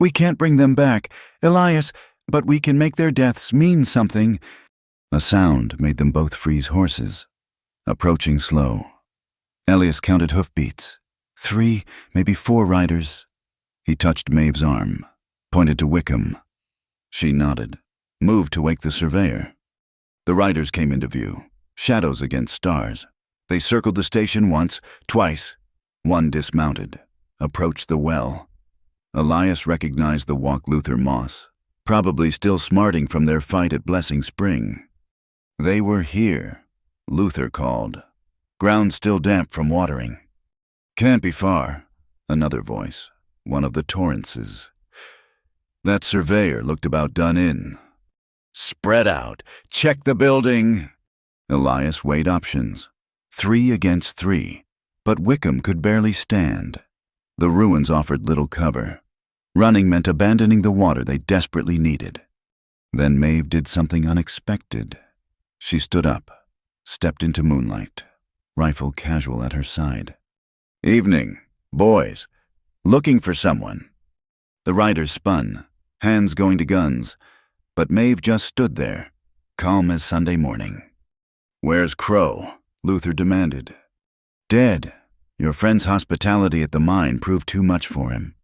We can't bring them back, Elias, but we can make their deaths mean something. A sound made them both freeze horses. Approaching slow. Elias counted hoofbeats. 3, maybe 4 riders. He touched Maeve's arm, pointed to Wickham. She nodded, moved to wake the surveyor. The riders came into view, shadows against stars. They circled the station once, twice. One dismounted, approached the well. Elias recognized the Walk Luther Moss, probably still smarting from their fight at Blessing Spring. They were here, Luther called. Ground still damp from watering. Can't be far, another voice, one of the Torrances. That surveyor looked about done in. Spread out, check the building. Elias weighed options. 3 against 3, but Wickham could barely stand. The ruins offered little cover. Running meant abandoning the water they desperately needed. Then Maeve did something unexpected. She stood up, stepped into moonlight, rifle casual at her side. Evening, boys. Looking for someone. The riders spun, hands going to guns, but Maeve just stood there, calm as Sunday morning. Where's Crow? Luther demanded. Dead. Your friend's hospitality at the mine proved too much for him.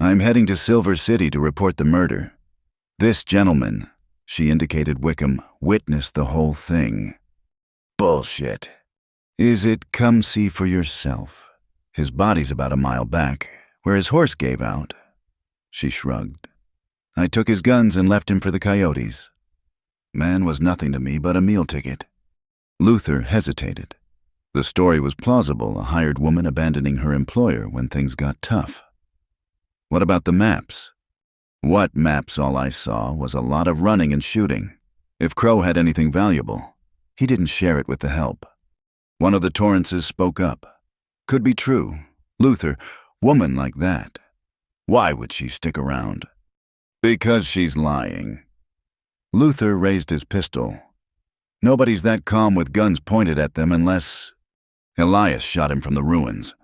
I'm heading to Silver City to report the murder. This gentleman, she indicated Wickham, witnessed the whole thing. Bullshit. Is it? Come see for yourself. His body's about a mile back, where his horse gave out. She shrugged. I took his guns and left him for the coyotes. Man was nothing to me but a meal ticket. Luther hesitated. The story was plausible, a hired woman abandoning her employer when things got tough. What about the maps? What maps? All I saw was a lot of running and shooting. If Crow had anything valuable, he didn't share it with the help. One of the Torrances spoke up. Could be true. Luther, woman like that. Why would she stick around? Because she's lying. Luther raised his pistol. Nobody's that calm with guns pointed at them unless... Elias shot him from the ruins.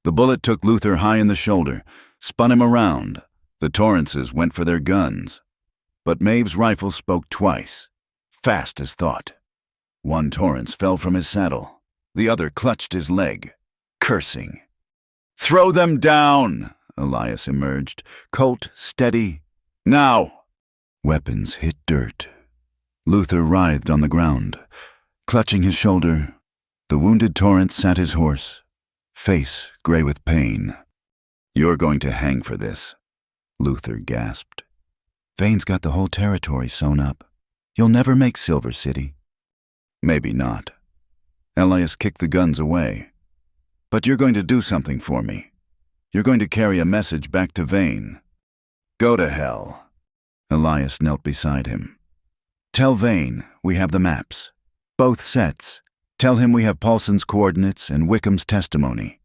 The bullet took Luther high in the shoulder, spun him around. The Torrances went for their guns. But Maeve's rifle spoke twice, fast as thought. One Torrance fell from his saddle. The other clutched his leg, cursing. "Throw them down!" Elias emerged, Colt steady. "Now!" Weapons hit dirt. Luther writhed on the ground, clutching his shoulder. The wounded Torrance sat his horse, face gray with pain. "You're going to hang for this," Luther gasped. "Vane's got the whole territory sewn up. You'll never make Silver City." "Maybe not." Elias kicked the guns away. "But you're going to do something for me. You're going to carry a message back to Vane." "Go to hell." Elias knelt beside him. "Tell Vane we have the maps. Both sets. Tell him we have Paulson's coordinates and Wickham's testimony.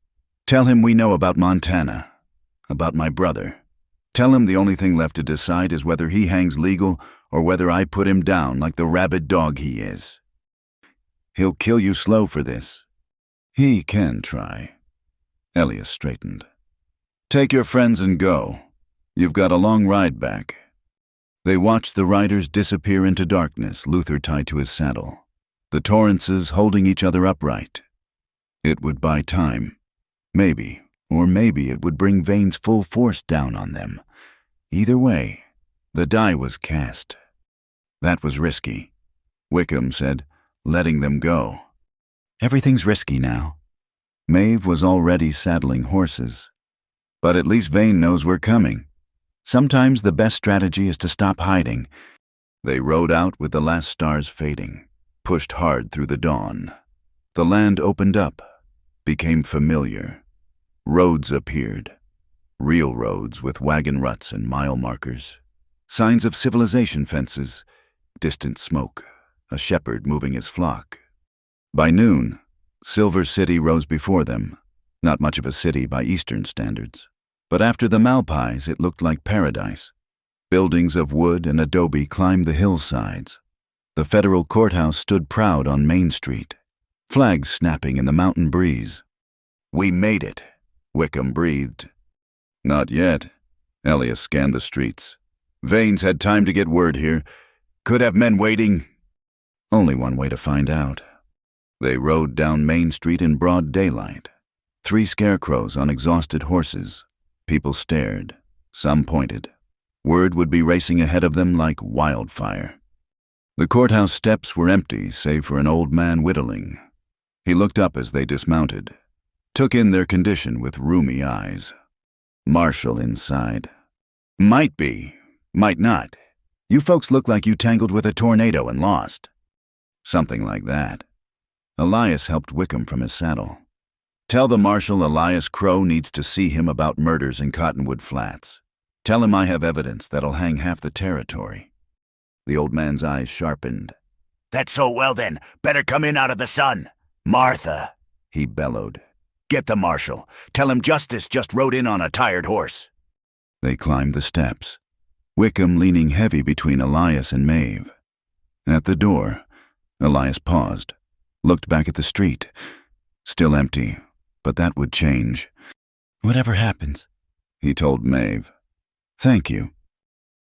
Tell him we know about Montana, about my brother. Tell him the only thing left to decide is whether he hangs legal or whether I put him down like the rabid dog he is. He'll kill you slow for this." "He can try." Elias straightened. "Take your friends and go. You've got a long ride back." They watched the riders disappear into darkness, Luther tied to his saddle. The Torrances holding each other upright. It would buy time. Maybe, or maybe it would bring Vane's full force down on them. Either way, the die was cast. That was risky. Wickham said, letting them go. "Everything's risky now." Maeve was already saddling horses. "But at least Vane knows we're coming. Sometimes the best strategy is to stop hiding." They rode out with the last stars fading, pushed hard through the dawn. The land opened up, became familiar. Roads appeared. Real roads with wagon ruts and mile markers. Signs of civilization fences. Distant smoke. A shepherd moving his flock. By noon, Silver City rose before them. Not much of a city by Eastern standards. But after the Malpais, it looked like paradise. Buildings of wood and adobe climbed the hillsides. The federal courthouse stood proud on Main Street, flags snapping in the mountain breeze. "We made it," Wickham breathed. "Not yet." Elias scanned the streets. "Vane's had time to get word here. Could have men waiting." Only one way to find out. They rode down Main Street in broad daylight. 3 scarecrows on exhausted horses. People stared. Some pointed. Word would be racing ahead of them like wildfire. The courthouse steps were empty, save for an old man whittling. He looked up as they dismounted, took in their condition with rheumy eyes. Marshall inside. "Might be, might not. You folks look like you tangled with a tornado and lost." "Something like that." Elias helped Wickham from his saddle. "Tell the marshal Elias Crow needs to see him about murders in Cottonwood Flats. Tell him I have evidence that'll hang half the territory." The old man's eyes sharpened. "That's so well then, better come in out of the sun. Martha," he bellowed. "Get the marshal. Tell him Justice just rode in on a tired horse." They climbed the steps, Wickham leaning heavy between Elias and Maeve. At the door, Elias paused, looked back at the street. Still empty, but that would change. "Whatever happens," he told Maeve. "Thank you."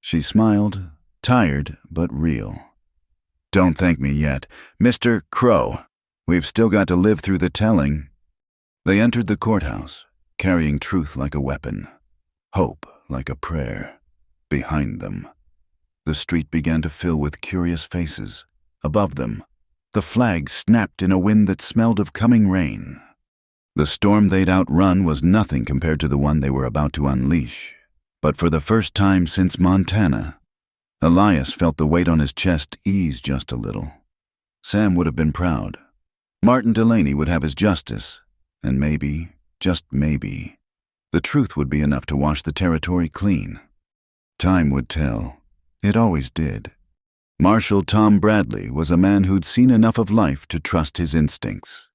She smiled, tired but real. "Don't thank me yet, Mr. Crow. We've still got to live through the telling." They entered the courthouse, carrying truth like a weapon, hope like a prayer. Behind them, the street began to fill with curious faces. Above them, the flag snapped in a wind that smelled of coming rain. The storm they'd outrun was nothing compared to the one they were about to unleash. But for the first time since Montana, Elias felt the weight on his chest ease just a little. Sam would have been proud. Martin Delaney would have his justice, and maybe, just maybe, the truth would be enough to wash the territory clean. Time would tell. It always did. Marshal Tom Bradley was a man who'd seen enough of life to trust his instincts.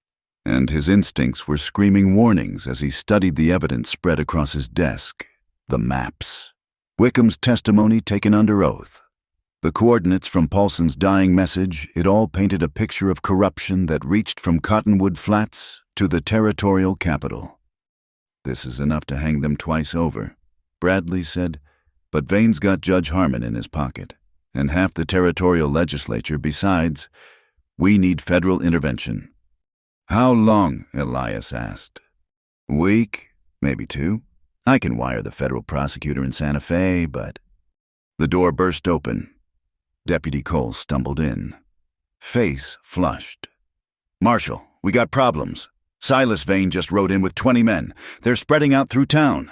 And his instincts were screaming warnings as he studied the evidence spread across his desk. The maps. Wickham's testimony taken under oath. The coordinates from Paulson's dying message, it all painted a picture of corruption that reached from Cottonwood Flats to the territorial capital. "This is enough to hang them twice over," Bradley said, "but Vane's got Judge Harmon in his pocket, and half the territorial legislature besides. We need federal intervention." "How long?" Elias asked. "A week, maybe 2. I can wire the federal prosecutor in Santa Fe, but—" The door burst open. Deputy Cole stumbled in. Face flushed. "Marshal, we got problems. Silas Vane just rode in with 20 men. They're spreading out through town."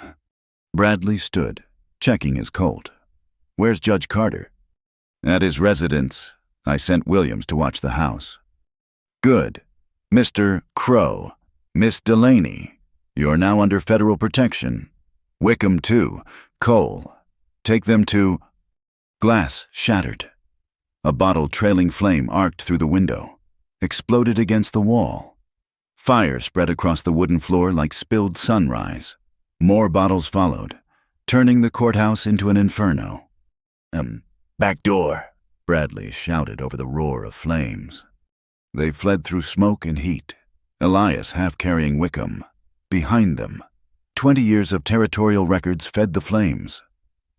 Bradley stood, checking his Colt. "Where's Judge Carter?" "At his residence. I sent Williams to watch the house." "Good. Mr. Crow, Miss Delaney, you're now under federal protection. Wickham, too. Cole. Take them to—" Glass shattered. A bottle trailing flame arced through the window, exploded against the wall. Fire spread across the wooden floor like spilled sunrise. More bottles followed, turning the courthouse into an inferno. Back door," Bradley shouted over the roar of flames. They fled through smoke and heat, Elias half carrying Wickham. Behind them, 20 years of territorial records fed the flames.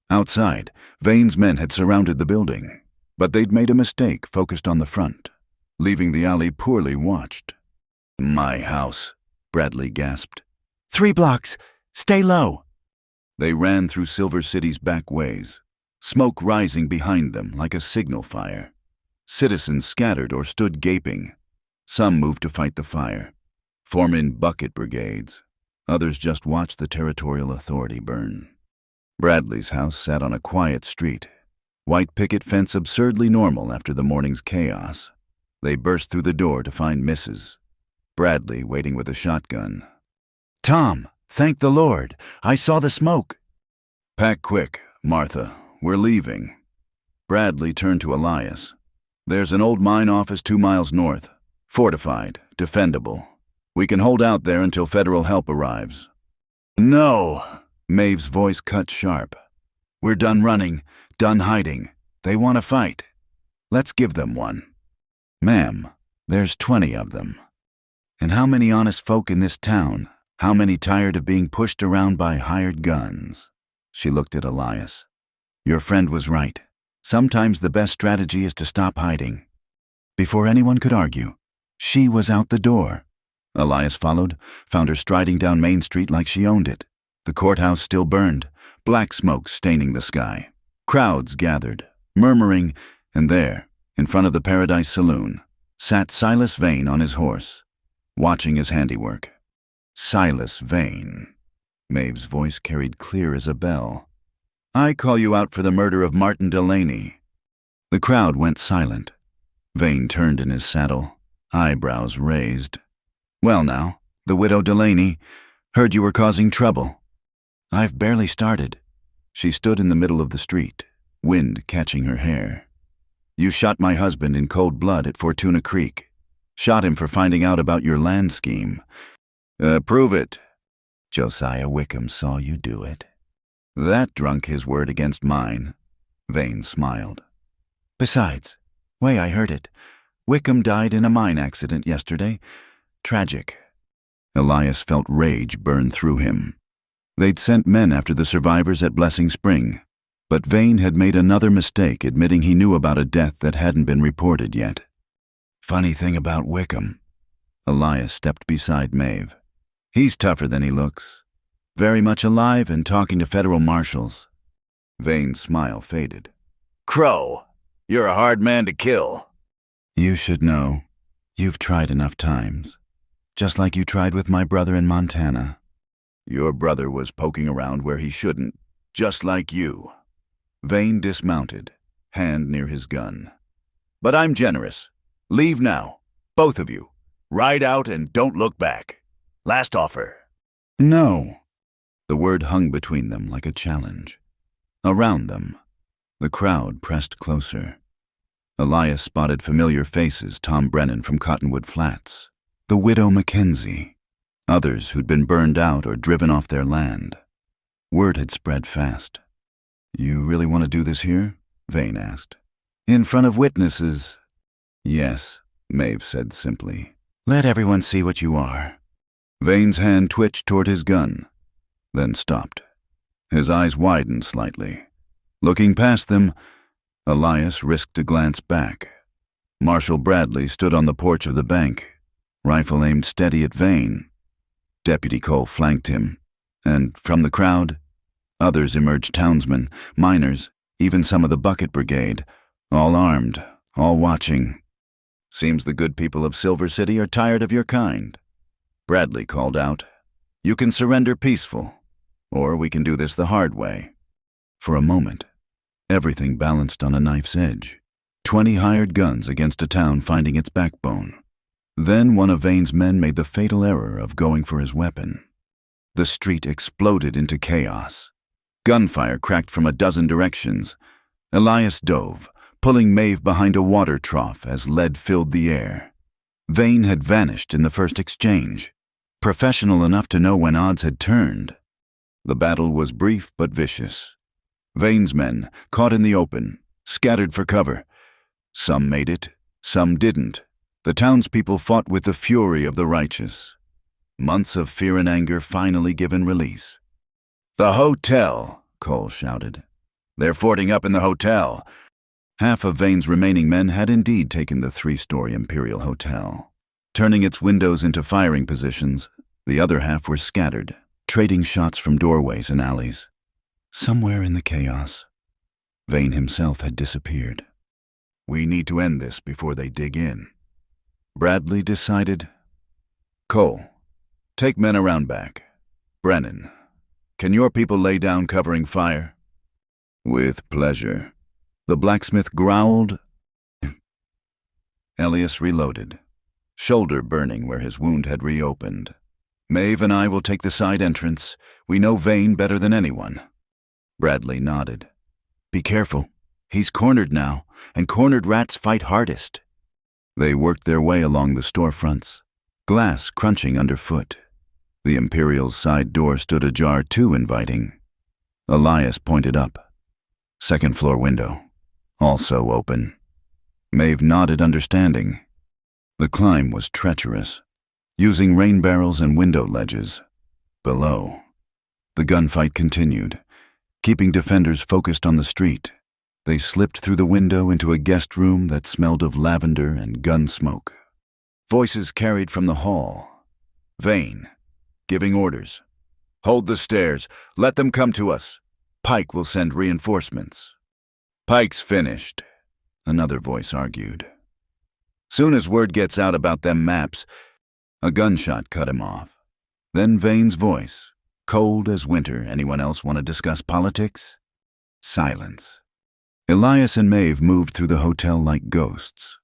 Outside, Vane's men had surrounded the building, but they'd made a mistake focused on the front, leaving the alley poorly watched. "My house," Bradley gasped. 3 blocks. Stay low." They ran through Silver City's back ways, smoke rising behind them like a signal fire. Citizens scattered or stood gaping. Some moved to fight the fire, form in bucket brigades. Others just watched the territorial authority burn. Bradley's house sat on a quiet street, white picket fence absurdly normal after the morning's chaos. They burst through the door to find Mrs. Bradley waiting with a shotgun. "Tom, thank the Lord. I saw the smoke." "Pack quick, Martha. We're leaving." Bradley turned to Elias. "There's an old mine office 2 miles north. Fortified, defendable. We can hold out there until federal help arrives." "No," Maeve's voice cut sharp. "We're done running, done hiding. They want to fight. Let's give them one." "Ma'am, there's 20 of them. And how many honest folk in this town? How many tired of being pushed around by hired guns?" She looked at Elias. "Your friend was right. Sometimes the best strategy is to stop hiding." Before anyone could argue, she was out the door. Elias followed, found her striding down Main Street like she owned it. The courthouse still burned, black smoke staining the sky. Crowds gathered, murmuring, and there, in front of the Paradise Saloon, sat Silas Vane on his horse, watching his handiwork. Silas Vane. Maeve's voice carried clear as a bell. "I call you out for the murder of Martin Delaney." The crowd went silent. Vane turned in his saddle, eyebrows raised. "Well now, the widow Delaney, heard you were causing trouble." "I've barely started." She stood in the middle of the street, wind catching her hair. "You shot my husband in cold blood at Fortuna Creek. Shot him for finding out about your land scheme." Prove it." "Josiah Wickham saw you do it." "That drunk his word against mine." Vane smiled. "Besides, way I heard it, Wickham died in a mine accident yesterday. Tragic." Elias felt rage burn through him. They'd sent men after the survivors at Blessing Spring, but Vane had made another mistake admitting he knew about a death that hadn't been reported yet. "Funny thing about Wickham." Elias stepped beside Maeve. "He's tougher than he looks. Very much alive and talking to federal marshals." Vane's smile faded. "Crow, you're a hard man to kill." "You should know. You've tried enough times. Just like you tried with my brother in Montana." "Your brother was poking around where he shouldn't, just like you." Vane dismounted, hand near his gun. "But I'm generous. Leave now, both of you. Ride out and don't look back. Last offer. No. The word hung between them like a challenge. Around them, the crowd pressed closer. Elias spotted familiar faces: Tom Brennan from Cottonwood Flats, the widow Mackenzie, others who'd been burned out or driven off their land. Word had spread fast. You really want to do this here? Vane asked. In front of witnesses. Yes, Maeve said simply. Let everyone see what you are. Vane's hand twitched toward his gun, then stopped. His eyes widened slightly. Looking past them, Elias risked a glance back. Marshal Bradley stood on the porch of the bank, rifle aimed steady at Vane. Deputy Cole flanked him, and from the crowd, others emerged: townsmen, miners, even some of the bucket brigade, all armed, all watching. Seems the good people of Silver City are tired of your kind. Bradley called out, You can surrender peaceful, or we can do this the hard way. For a moment, everything balanced on a knife's edge. 20 hired guns against a town finding its backbone. Then one of Vane's men made the fatal error of going for his weapon. The street exploded into chaos. Gunfire cracked from a dozen directions. Elias dove, pulling Maeve behind a water trough as lead filled the air. Vane had vanished in the first exchange, professional enough to know when odds had turned. The battle was brief but vicious. Vane's men, caught in the open, scattered for cover. Some made it, some didn't. The townspeople fought with the fury of the righteous. Months of fear and anger finally given release. The hotel, Cole shouted. They're forting up in the hotel. Half of Vane's remaining men had indeed taken the 3-story Imperial Hotel. Turning its windows into firing positions, the other half were scattered, trading shots from doorways and alleys. Somewhere in the chaos, Vane himself had disappeared. We need to end this before they dig in. Bradley decided. Cole, take men around back. Brennan, can your people lay down covering fire? With pleasure. The blacksmith growled. Elias reloaded, shoulder burning where his wound had reopened. Maeve and I will take the side entrance. We know Vane better than anyone. Bradley nodded. Be careful. He's cornered now, and cornered rats fight hardest. They worked their way along the storefronts, glass crunching underfoot. The Imperial's side door stood ajar, too inviting. Elias pointed up. Second floor window, also open. Maeve nodded understanding. The climb was treacherous, using rain barrels and window ledges. Below, the gunfight continued, keeping defenders focused on the street. They slipped through the window into a guest room that smelled of lavender and gun smoke. Voices carried from the hall. Vane, giving orders. Hold the stairs. Let them come to us. Pike will send reinforcements. Pike's finished, another voice argued. Soon as word gets out about them maps, a gunshot cut him off. Then Vane's voice, cold as winter. Anyone else want to discuss politics? Silence. Elias and Maeve moved through the hotel like ghosts.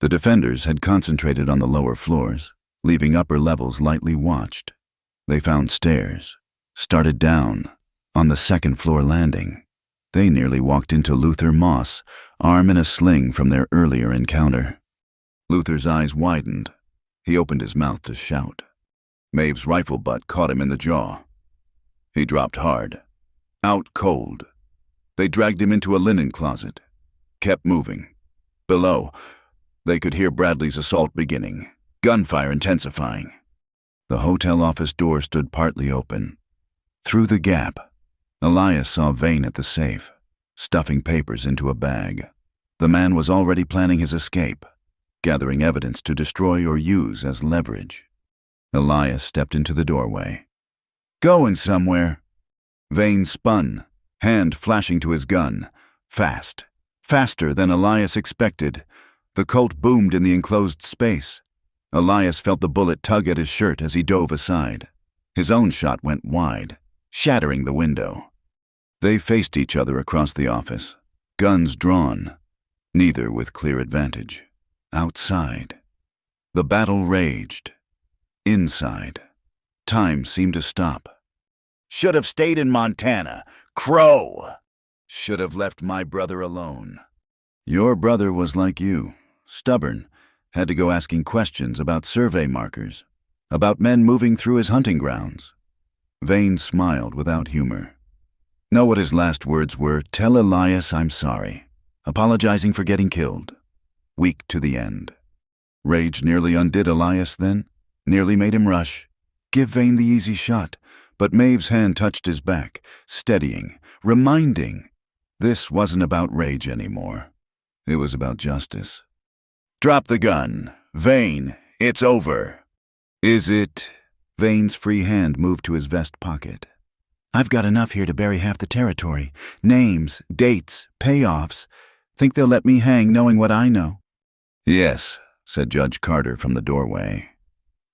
The defenders had concentrated on the lower floors, leaving upper levels lightly watched. They found stairs, started down, on the second-floor landing. They nearly walked into Luther Moss, arm in a sling from their earlier encounter. Luther's eyes widened. He opened his mouth to shout. Maeve's rifle butt caught him in the jaw. He dropped hard, out cold. They dragged him into a linen closet, kept moving. Below, they could hear Bradley's assault beginning, gunfire intensifying. The hotel office door stood partly open. Through the gap, Elias saw Vane at the safe, stuffing papers into a bag. The man was already planning his escape, gathering evidence to destroy or use as leverage. Elias stepped into the doorway. Going somewhere. Vane spun, hand flashing to his gun. Fast, faster than Elias expected. The Colt boomed in the enclosed space. Elias felt the bullet tug at his shirt as he dove aside. His own shot went wide, shattering the window. They faced each other across the office, guns drawn, neither with clear advantage. Outside, The battle raged. Inside, time seemed to stop. Should have stayed in Montana. Crow! Should have left my brother alone. Your brother was like you, stubborn, had to go asking questions about survey markers, about men moving through his hunting grounds. Vane smiled without humor. Know what his last words were? Tell Elias I'm sorry, apologizing for getting killed. Weak to the end. Rage nearly undid Elias then, nearly made him rush. Give Vane the easy shot, but Maeve's hand touched his back, steadying, reminding. This wasn't about rage anymore. It was about justice. Drop the gun. Vane, it's over. Is it? Vane's free hand moved to his vest pocket. I've got enough here to bury half the territory. Names, dates, payoffs. Think they'll let me hang knowing what I know? Yes, said Judge Carter from the doorway.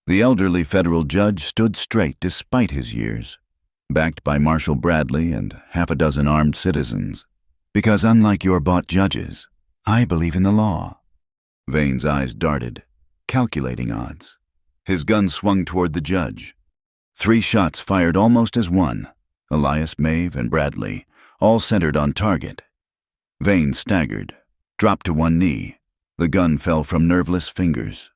The elderly federal judge stood straight despite his years, backed by Marshal Bradley and half a dozen armed citizens. Because unlike your bought judges, I believe in the law. Vane's eyes darted, calculating odds. His gun swung toward the judge. 3 shots fired almost as one, Elias, Maeve, and Bradley, all centered on target. Vane staggered, dropped to one knee. The gun fell from nerveless fingers.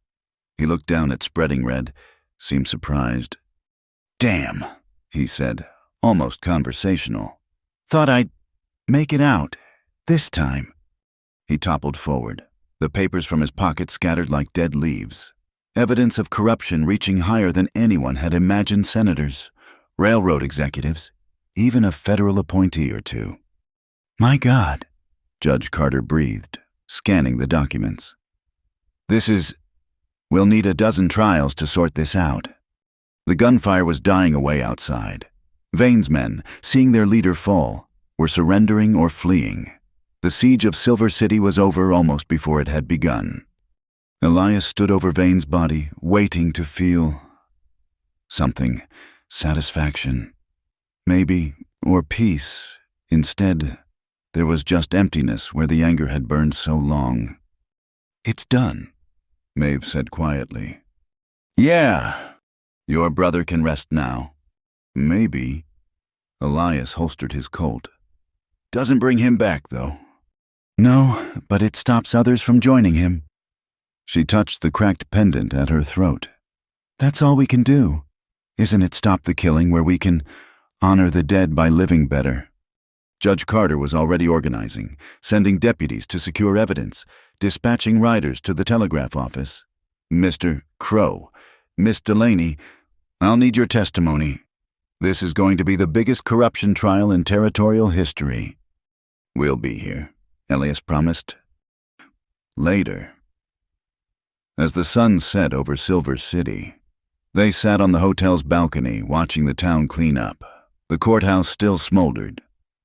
He looked down at Spreading Red, seemed surprised. Damn, he said, almost conversational. Thought I'd make it out, this time. He toppled forward, the papers from his pocket scattered like dead leaves. Evidence of corruption reaching higher than anyone had imagined: senators, railroad executives, even a federal appointee or two. My God, Judge Carter breathed, scanning the documents. We'll need a dozen trials to sort this out. The gunfire was dying away outside. Vane's men, seeing their leader fall, were surrendering or fleeing. The siege of Silver City was over almost before it had begun. Elias stood over Vane's body, waiting to feel something, satisfaction, maybe, or peace. Instead, there was just emptiness where the anger had burned so long. It's done, Maeve said quietly. Yeah, your brother can rest now. Maybe. Elias holstered his Colt. Doesn't bring him back, though. No, but it stops others from joining him. She touched the cracked pendant at her throat. That's all we can do. Isn't it stop the killing where we can honor the dead by living better? Judge Carter was already organizing, sending deputies to secure evidence, dispatching riders to the telegraph office. Mr. Crow, Miss Delaney, I'll need your testimony. This is going to be the biggest corruption trial in territorial history. We'll be here, Elias promised. Later. As the sun set over Silver City, they sat on the hotel's balcony watching the town clean up. The courthouse still smoldered,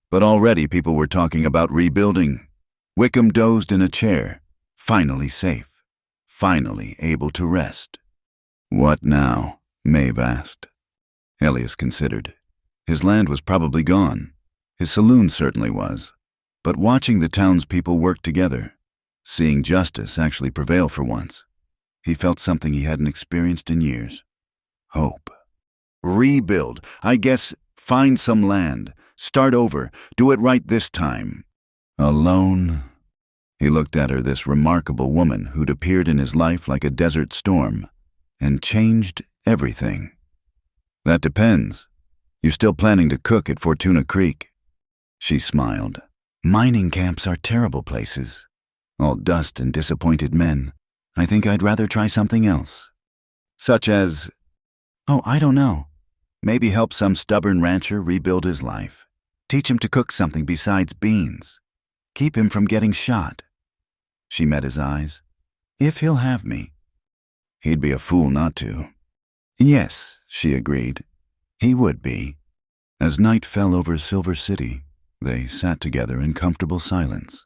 but already people were talking about rebuilding. Wickham dozed in a chair, finally safe, finally able to rest. What now? Maeve asked. Elias considered. His land was probably gone. His saloon certainly was. But watching the townspeople work together, seeing justice actually prevail for once, he felt something he hadn't experienced in years. Hope. Rebuild. I guess find some land. Start over. Do it right this time. Alone. He looked at her, this remarkable woman who'd appeared in his life like a desert storm and changed everything. That depends. You're still planning to cook at Fortuna Creek. She smiled. Mining camps are terrible places. All dust and disappointed men. I think I'd rather try something else. Such as, oh, I don't know. Maybe help some stubborn rancher rebuild his life. Teach him to cook something besides beans. Keep him from getting shot. She met his eyes. If he'll have me. He'd be a fool not to. Yes, she agreed. He would be. As night fell over Silver City, they sat together in comfortable silence.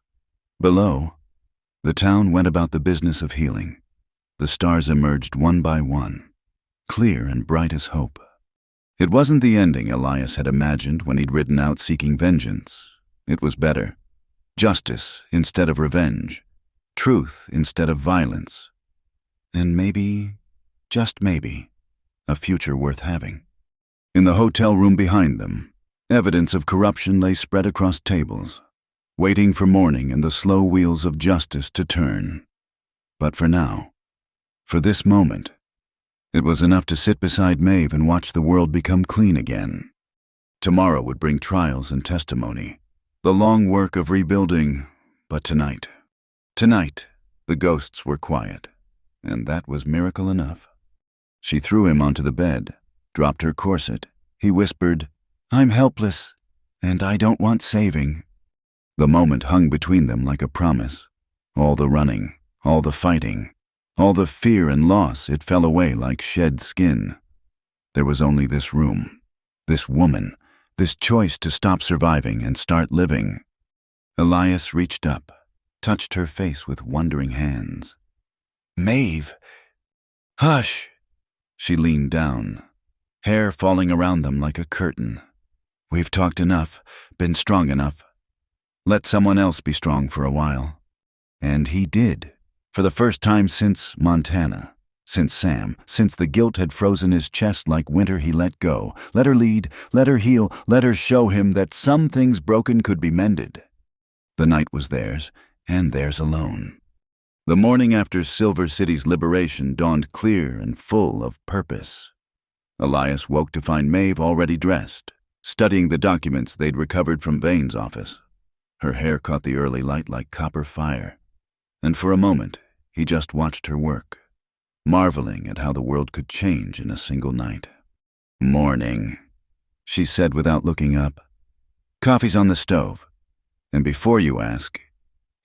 Below, the town went about the business of healing. The stars emerged one by one, clear and bright as hope. It wasn't the ending Elias had imagined when he'd ridden out seeking vengeance. It was better. Justice instead of revenge. Truth instead of violence. and maybe, just maybe, a future worth having. In the hotel room behind them, evidence of corruption lay spread across tables, waiting for morning and the slow wheels of justice to turn. But for now, for this moment, it was enough to sit beside Maeve and watch the world become clean again. Tomorrow would bring trials and testimony, the long work of rebuilding, but tonight, the ghosts were quiet, and that was miracle enough. She threw him onto the bed, dropped her corset. He whispered, "I'm helpless, and I don't want saving." The moment hung between them like a promise. All the running, all the fighting, all the fear and loss, it fell away like shed skin. There was only this room, this woman, this choice to stop surviving and start living. Elias reached up, touched her face with wondering hands. "Maeve!" "Hush!" She leaned down, hair falling around them like a curtain. "We've talked enough, been strong enough. Let someone else be strong for a while." And he did, for the first time since Montana, since Sam, since the guilt had frozen his chest like winter. He let go, let her lead, let her heal, let her show him that some things broken could be mended. The night was theirs, and theirs alone. The morning after Silver City's liberation dawned clear and full of purpose. Elias woke to find Maeve already dressed, studying the documents they'd recovered from Vane's office. Her hair caught the early light like copper fire, and for a moment he just watched her work, marveling at how the world could change in a single night. "Morning," she said without looking up. "Coffee's on the stove. And before you ask,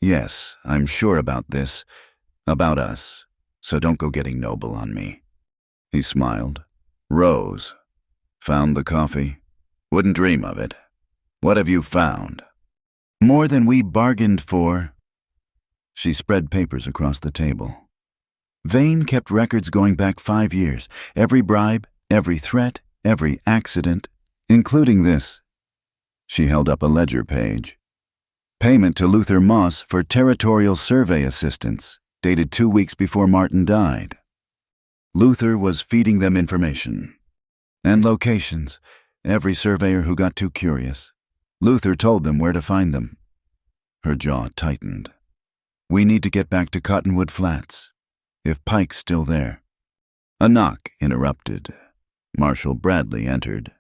yes, I'm sure about this, about us, so don't go getting noble on me." He smiled, rose, "Found the coffee? Wouldn't dream of it. What have you found?" "More than we bargained for." She spread papers across the table. Vane kept records going back 5 years, every bribe, every threat, every accident, including this. She held up a ledger page. Payment to Luther Moss for territorial survey assistance, dated 2 weeks before Martin died. Luther was feeding them information. And locations, every surveyor who got too curious. Luther told them where to find them. Her jaw tightened. "We need to get back to Cottonwood Flats, if Pike's still there." A knock interrupted. Marshal Bradley entered,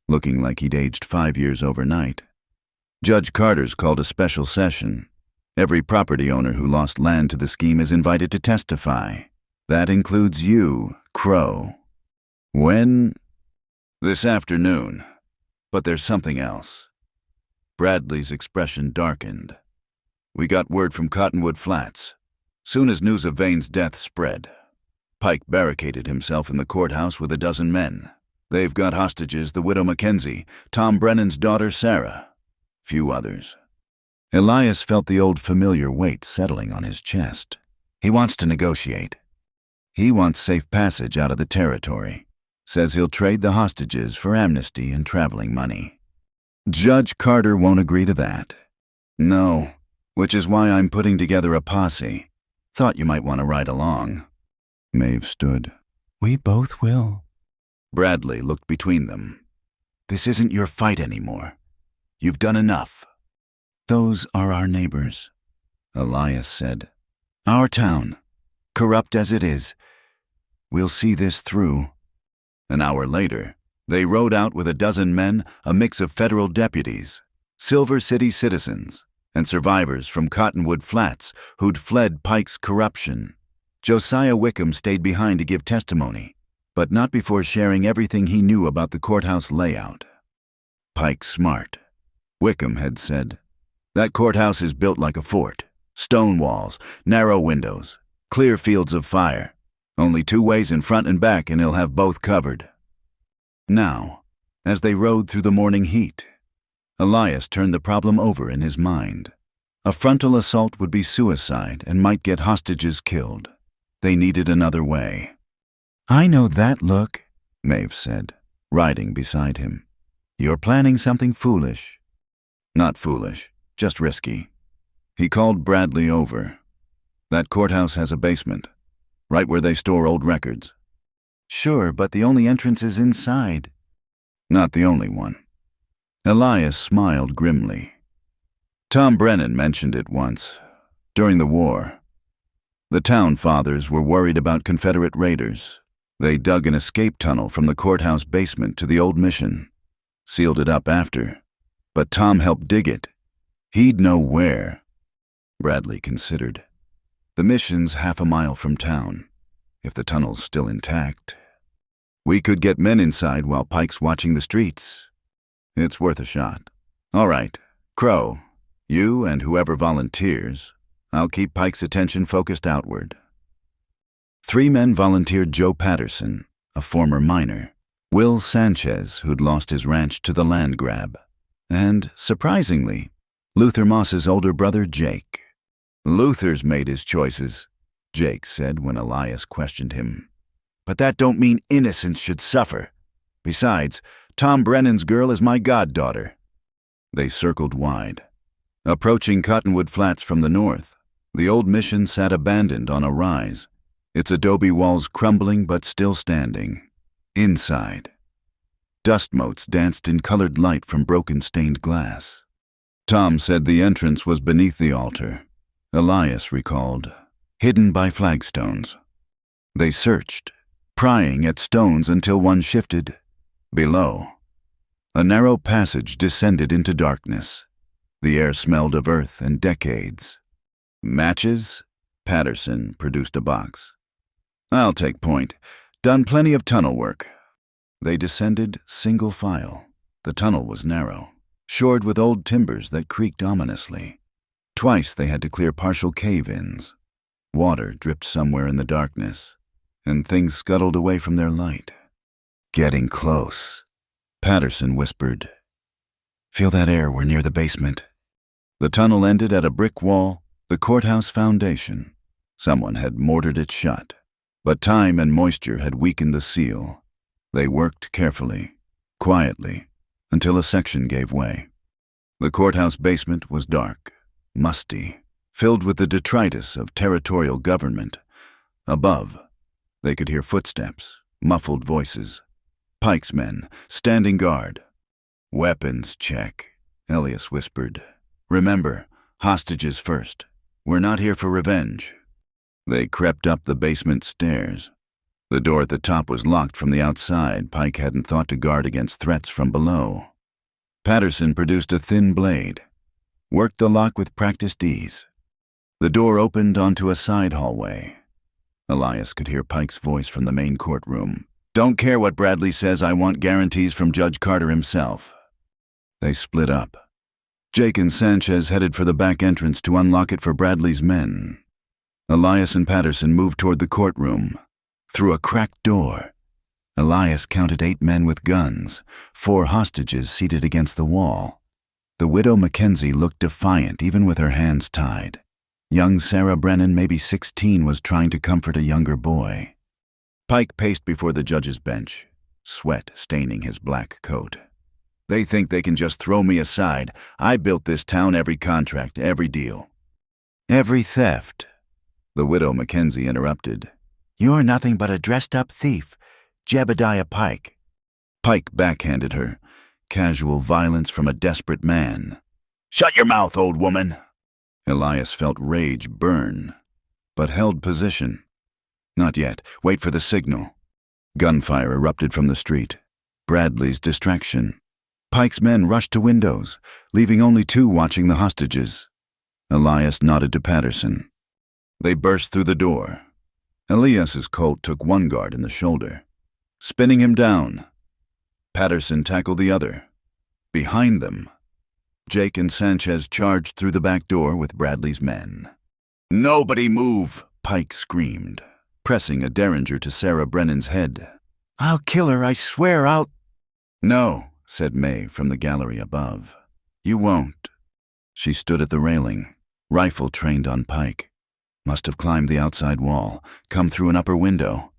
looking like he'd aged 5 years overnight. "Judge Carter's called a special session. Every property owner who lost land to the scheme is invited to testify. That includes you, Crow." "When?" "This afternoon. But there's something else." Bradley's expression darkened. "We got word from Cottonwood Flats. Soon as news of Vane's death spread, Pike barricaded himself in the courthouse with 12 men. They've got hostages the widow Mackenzie, Tom Brennan's daughter Sarah, few others." Elias felt the old familiar weight settling on his chest. He wants to negotiate. He wants safe passage out of the territory. Says he'll trade the hostages for amnesty and traveling money. Judge Carter won't agree to that. "No, which is why I'm putting together a posse. Thought you might want to ride along." Maeve stood. "We both will." Bradley looked between them. "This isn't your fight anymore. You've done enough." "Those are our neighbors," Elias said. "Our town, corrupt as it is. We'll see this through." An hour later, they rode out with 12 men, a mix of federal deputies, Silver City citizens, and survivors from Cottonwood Flats who'd fled Pike's corruption. Josiah Wickham stayed behind to give testimony, but not before sharing everything he knew about the courthouse layout. "Pike's smart," Wickham had said. "That courthouse is built like a fort. Stone walls, narrow windows, clear fields of fire. Only 2 ways in front and back, and he'll have both covered." Now, as they rode through the morning heat, Elias turned the problem over in his mind. A frontal assault would be suicide and might get hostages killed. They needed another way. "I know that look," Maeve said, riding beside him. "You're planning something foolish." "Not foolish, just risky." He called Bradley over. "That courthouse has a basement. right where they store old records. Sure, but the only entrance is inside. Not the only one. Elias smiled grimly. Tom Brennan mentioned it once, during the war. The town fathers were worried about Confederate raiders. They dug an escape tunnel from the courthouse basement to the old mission, sealed it up after, but Tom helped dig it. He'd know where. Bradley considered. The mission's half a mile from town. If the tunnel's still intact, we could get men inside while Pike's watching the streets. It's worth a shot. All right, Crow, you and whoever volunteers, I'll keep Pike's attention focused outward. 3 men volunteered: Joe Patterson, a former miner, Will Sanchez, who'd lost his ranch to the land grab, and, surprisingly, Luther Moss's older brother, Jake. Luther's made his choices, Jake said when Elias questioned him. But that don't mean innocents should suffer. Besides, Tom Brennan's girl is my goddaughter. They circled wide. Approaching Cottonwood Flats from the north, the old mission sat abandoned on a rise, its adobe walls crumbling but still standing. Inside, dust motes danced in colored light from broken stained glass. Tom said the entrance was beneath the altar. Elias recalled, hidden by flagstones. They searched, prying at stones until one shifted. Below, a narrow passage descended into darkness. The air smelled of earth and decades. Matches? Patterson produced a box. I'll take point. Done plenty of tunnel work. They descended single file. The tunnel was narrow, shored with old timbers that creaked ominously. Twice they had to clear partial cave-ins. Water dripped somewhere in the darkness, and things scuttled away from their light. Getting close, Patterson whispered. Feel that air, we're near the basement. The tunnel ended at a brick wall, the courthouse foundation. Someone had mortared it shut, but time and moisture had weakened the seal. They worked carefully, quietly, until a section gave way. The courthouse basement was dark, musty, filled with the detritus of territorial government. Above, they could hear footsteps, muffled voices. Pike's men, standing guard. Weapons check, Elias whispered. Remember, hostages first. We're not here for revenge. They crept up the basement stairs. The door at the top was locked from the outside. Pike hadn't thought to guard against threats from below. Patterson produced a thin blade, worked the lock with practiced ease. The door opened onto a side hallway. Elias could hear Pike's voice from the main courtroom. Don't care what Bradley says, I want guarantees from Judge Carter himself. They split up. Jake and Sanchez headed for the back entrance to unlock it for Bradley's men. Elias and Patterson moved toward the courtroom. Through a cracked door, Elias counted 8 men with guns, 4 hostages seated against the wall. The widow Mackenzie looked defiant even with her hands tied. Young Sarah Brennan, maybe 16, was trying to comfort a younger boy. Pike paced before the judge's bench, sweat staining his black coat. They think they can just throw me aside. I built this town, every contract, every deal. Every theft, the widow Mackenzie interrupted. You're nothing but a dressed-up thief, Jebediah Pike. Pike backhanded her, casual violence from a desperate man. Shut your mouth, old woman. Elias felt rage burn, but held position. Not yet. Wait for the signal. Gunfire erupted from the street. Bradley's distraction. Pike's men rushed to windows, leaving only 2 watching the hostages. Elias nodded to Patterson. They burst through the door. Elias's Colt took one guard in the shoulder, spinning him down. Patterson tackled the other. Behind them, Jake and Sanchez charged through the back door with Bradley's men. Nobody move, Pike screamed, pressing a derringer to Sarah Brennan's head. I'll kill her, I swear I'll... No, said May from the gallery above. You won't. She stood at the railing, rifle trained on Pike. Must have climbed the outside wall, come through an upper window.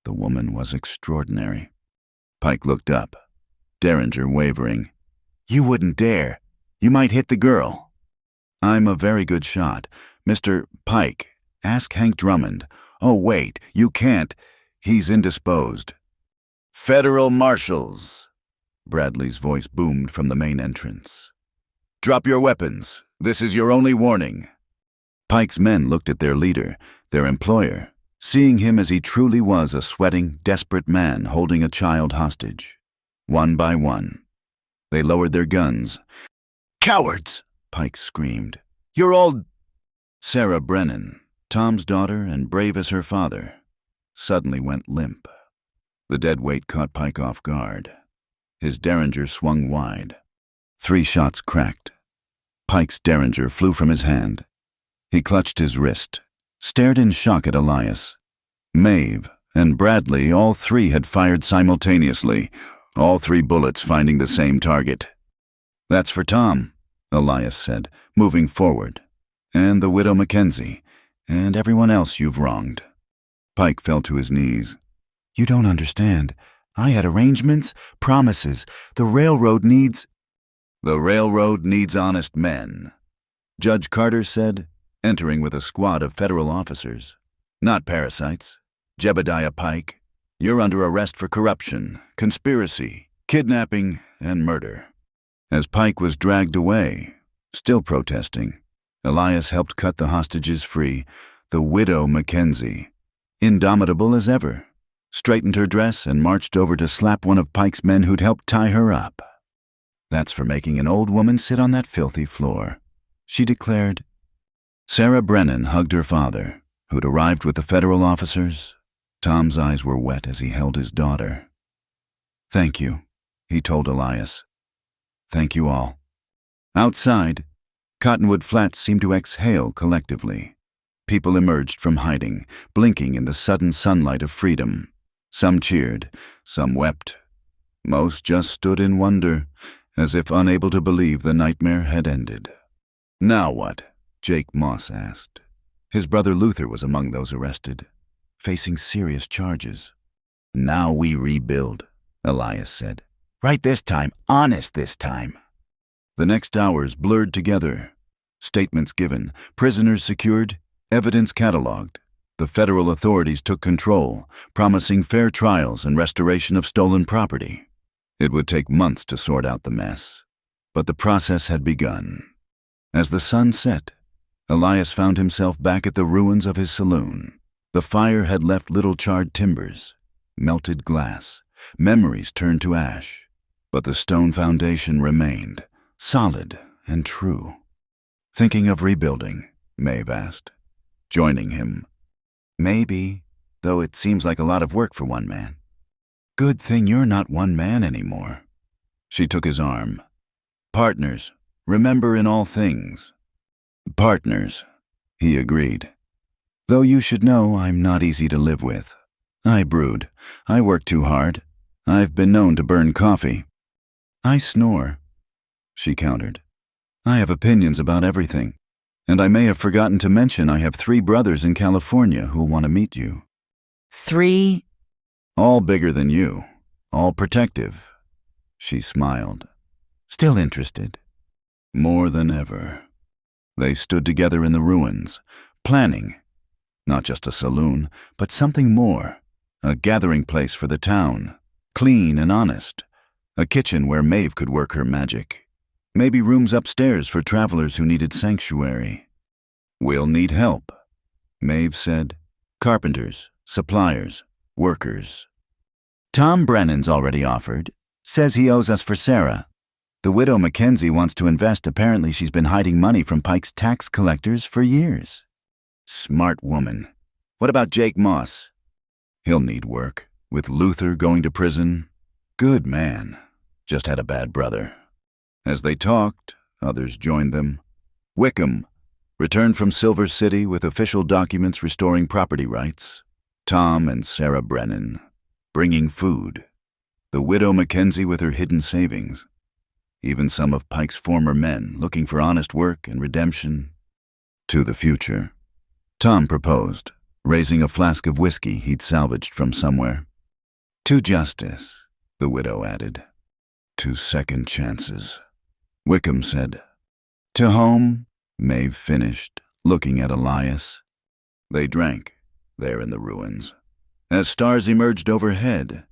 The woman was extraordinary. Pike looked up, derringer wavering. You wouldn't dare. You might hit the girl. I'm a very good shot. Mr. Pike, ask Hank Drummond. Oh, wait, you can't. He's indisposed. Federal marshals, Bradley's voice boomed from the main entrance. Drop your weapons. This is your only warning. Pike's men looked at their leader, their employer, seeing him as he truly was, a sweating, desperate man holding a child hostage. One by one, they lowered their guns. Cowards! Pike screamed. You're all... Sarah Brennan, Tom's daughter and brave as her father, suddenly went limp. The dead weight caught Pike off guard. His derringer swung wide. 3 shots cracked. Pike's derringer flew from his hand. He clutched his wrist, stared in shock at Elias. Maeve and Bradley, all 3 had fired simultaneously, all 3 bullets finding the same target. That's for Tom, Elias said, moving forward. And the widow Mackenzie, and everyone else you've wronged. Pike fell to his knees. You don't understand. I had arrangements, promises. The railroad needs... The railroad needs honest men, Judge Carter said, entering with a squad of federal officers. Not parasites. Jebediah Pike, you're under arrest for corruption, conspiracy, kidnapping, and murder. As Pike was dragged away, still protesting, Elias helped cut the hostages free, the widow Mackenzie, indomitable as ever, straightened her dress and marched over to slap one of Pike's men who'd helped tie her up. That's for making an old woman sit on that filthy floor, she declared. Sarah Brennan hugged her father, who'd arrived with the federal officers. Tom's eyes were wet as he held his daughter. Thank you, he told Elias. Thank you all. Outside, Cottonwood Flats seemed to exhale collectively. People emerged from hiding, blinking in the sudden sunlight of freedom. Some cheered, some wept. Most just stood in wonder, as if unable to believe the nightmare had ended. Now what? Jake Moss asked. His brother Luther was among those arrested, facing serious charges. Now we rebuild, Elias said. Right this time, honest this time. The next hours blurred together. Statements given, prisoners secured, evidence cataloged. The federal authorities took control, promising fair trials and restoration of stolen property. It would take months to sort out the mess, but the process had begun. As the sun set, Elias found himself back at the ruins of his saloon. The fire had left little charred timbers, melted glass, memories turned to ash, but the stone foundation remained, solid and true. Thinking of rebuilding, Maeve asked, joining him. Maybe, though it seems like a lot of work for one man. Good thing you're not one man anymore. She took his arm. Partners, remember in all things. Partners, he agreed. Though you should know I'm not easy to live with. I brood. I work too hard. I've been known to burn coffee. I snore, she countered. I have opinions about everything, and I may have forgotten to mention I have 3 brothers in California who'll want to meet you. 3? All bigger than you, all protective. She smiled. Still interested. More than ever. They stood together in the ruins, planning. Not just a saloon, but something more. A gathering place for the town, clean and honest. A kitchen where Maeve could work her magic. Maybe rooms upstairs for travelers who needed sanctuary. We'll need help, Maeve said. Carpenters, suppliers, workers. Tom Brennan's already offered. Says he owes us for Sarah. The widow Mackenzie wants to invest. Apparently she's been hiding money from Pike's tax collectors for years. Smart woman. What about Jake Moss? He'll need work. With Luther going to prison. Good man. Just had a bad brother. As they talked, others joined them. Wickham returned from Silver City with official documents restoring property rights. Tom and Sarah Brennan bringing food. The widow Mackenzie with her hidden savings. Even some of Pike's former men looking for honest work and redemption. To the future. Tom proposed, raising a flask of whiskey he'd salvaged from somewhere. To justice, the widow added. To second chances, Wickham said. To home, Maeve finished, looking at Elias. They drank, there in the ruins. As stars emerged overhead,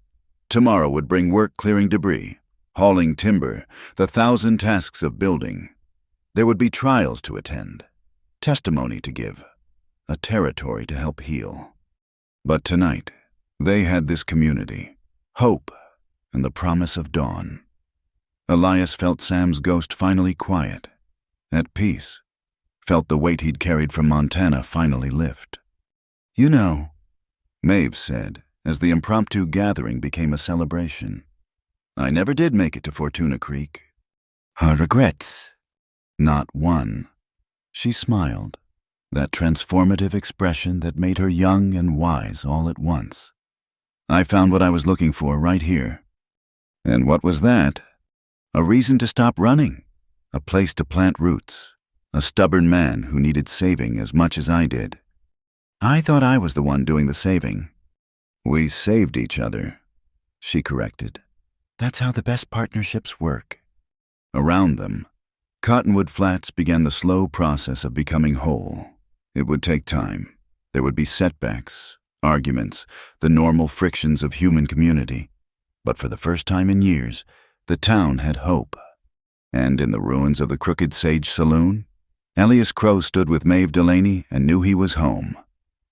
tomorrow would bring work clearing debris, hauling timber, the 1,000 tasks of building. There would be trials to attend, testimony to give, a territory to help heal. But tonight, they had this community, hope, and the promise of dawn. Elias felt Sam's ghost finally quiet, at peace, felt the weight he'd carried from Montana finally lift. "You know," Maeve said, as the impromptu gathering became a celebration, "I never did make it to Fortuna Creek." "Her regrets?" "Not one." She smiled, that transformative expression that made her young and wise all at once. "I found what I was looking for right here." "And what was that?" "A reason to stop running, a place to plant roots, a stubborn man who needed saving as much as I did. I thought I was the one doing the saving." "We saved each other," she corrected. "That's how the best partnerships work." Around them, Cottonwood Flats began the slow process of becoming whole. It would take time. There would be setbacks, arguments, the normal frictions of human community. But for the first time in years, the town had hope. And in the ruins of the Crooked Sage Saloon, Elias Crow stood with Maeve Delaney and knew he was home.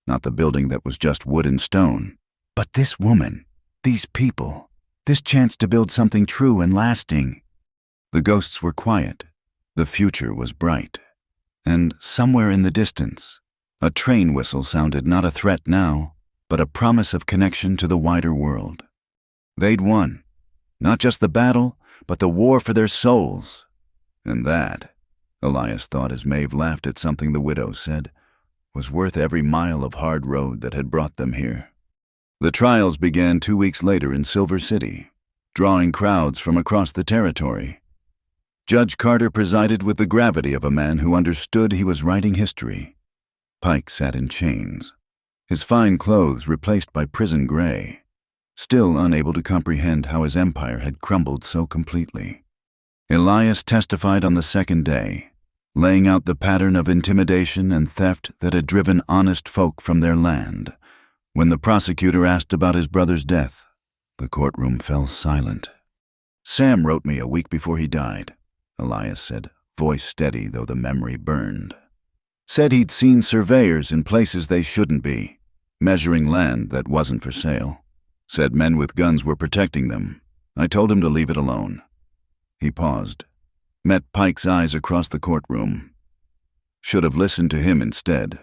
Not the building that was just wood and stone, but this woman, these people, this chance to build something true and lasting. The ghosts were quiet. The future was bright. And somewhere in the distance, a train whistle sounded not a threat now, but a promise of connection to the wider world. They'd won. Not just the battle, but the war for their souls. And that, Elias thought as Maeve laughed at something the widow said, was worth every mile of hard road that had brought them here. The trials began 2 weeks later in Silver City, drawing crowds from across the territory. Judge Carter presided with the gravity of a man who understood he was writing history. Pike sat in chains, his fine clothes replaced by prison gray, still unable to comprehend how his empire had crumbled so completely. Elias testified on the second day, laying out the pattern of intimidation and theft that had driven honest folk from their land. When the prosecutor asked about his brother's death, the courtroom fell silent. "Sam wrote me a week before he died," Elias said, voice steady though the memory burned. "Said he'd seen surveyors in places they shouldn't be, measuring land that wasn't for sale. Said men with guns were protecting them. I told him to leave it alone." He paused, met Pike's eyes across the courtroom. Should have listened to him instead.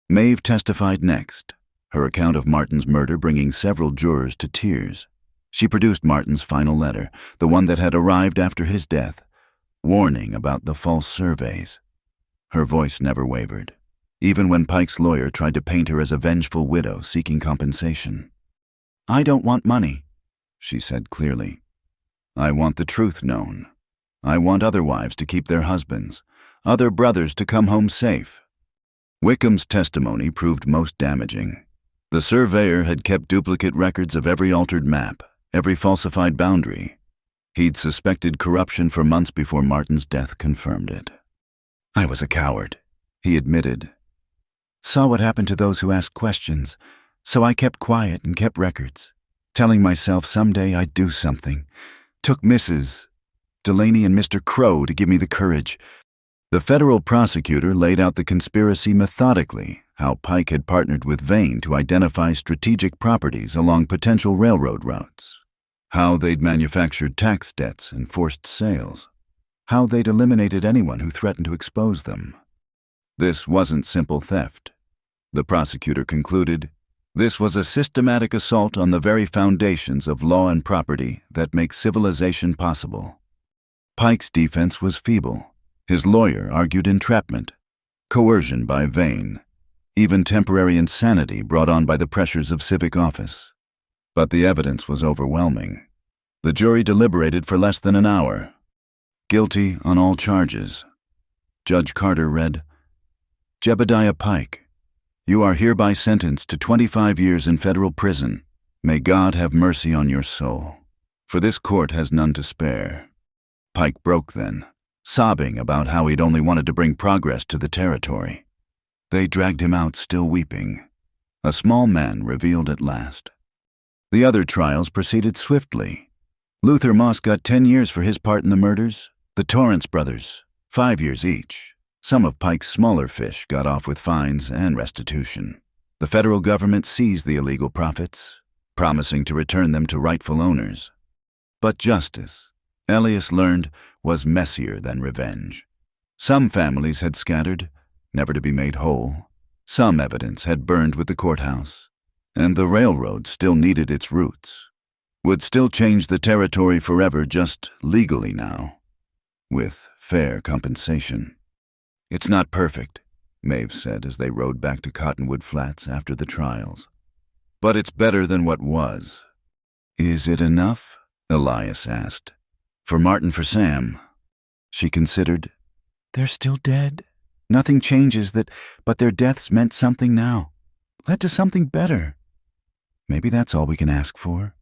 Maeve testified next, her account of Martin's murder bringing several jurors to tears. She produced Martin's final letter, the one that had arrived after his death, warning about the false surveys. Her voice never wavered, even when Pike's lawyer tried to paint her as a vengeful widow seeking compensation. "I don't want money," she said clearly. "I want the truth known. I want other wives to keep their husbands, other brothers to come home safe." Wickham's testimony proved most damaging. The surveyor had kept duplicate records of every altered map, every falsified boundary. He'd suspected corruption for months before Martin's death confirmed it. "I was a coward," he admitted. "Saw what happened to those who asked questions, so I kept quiet and kept records, telling myself someday I'd do something. Took Mrs. Delaney and Mr. Crow to give me the courage." The federal prosecutor laid out the conspiracy methodically, how Pike had partnered with Vane to identify strategic properties along potential railroad routes, how they'd manufactured tax debts and forced sales, how they'd eliminated anyone who threatened to expose them. This wasn't simple theft. The prosecutor concluded, this was a systematic assault on the very foundations of law and property that make civilization possible. Pike's defense was feeble. His lawyer argued entrapment, coercion by Vane, even temporary insanity brought on by the pressures of civic office. But the evidence was overwhelming. The jury deliberated for less than an hour. Guilty on all charges. Judge Carter read, "Jebediah Pike, you are hereby sentenced to 25 years in federal prison. May God have mercy on your soul, for this court has none to spare." Pike broke then, sobbing about how he'd only wanted to bring progress to the territory. They dragged him out still weeping. A small man revealed at last. The other trials proceeded swiftly. Luther Moss got 10 years for his part in the murders. The Torrance brothers, 5 years each. Some of Pike's smaller fish got off with fines and restitution. The federal government seized the illegal profits, promising to return them to rightful owners. But justice, Elias learned, was messier than revenge. Some families had scattered, never to be made whole. Some evidence had burned with the courthouse. And the railroad still needed its roots. Would still change the territory forever, just legally now, with fair compensation. "It's not perfect," Maeve said as they rode back to Cottonwood Flats after the trials. "But it's better than what was." "Is it enough?" Elias asked. "For Martin, for Sam." She considered. "They're still dead. Nothing changes that, but their deaths meant something now. Led to something better. Maybe that's all we can ask for."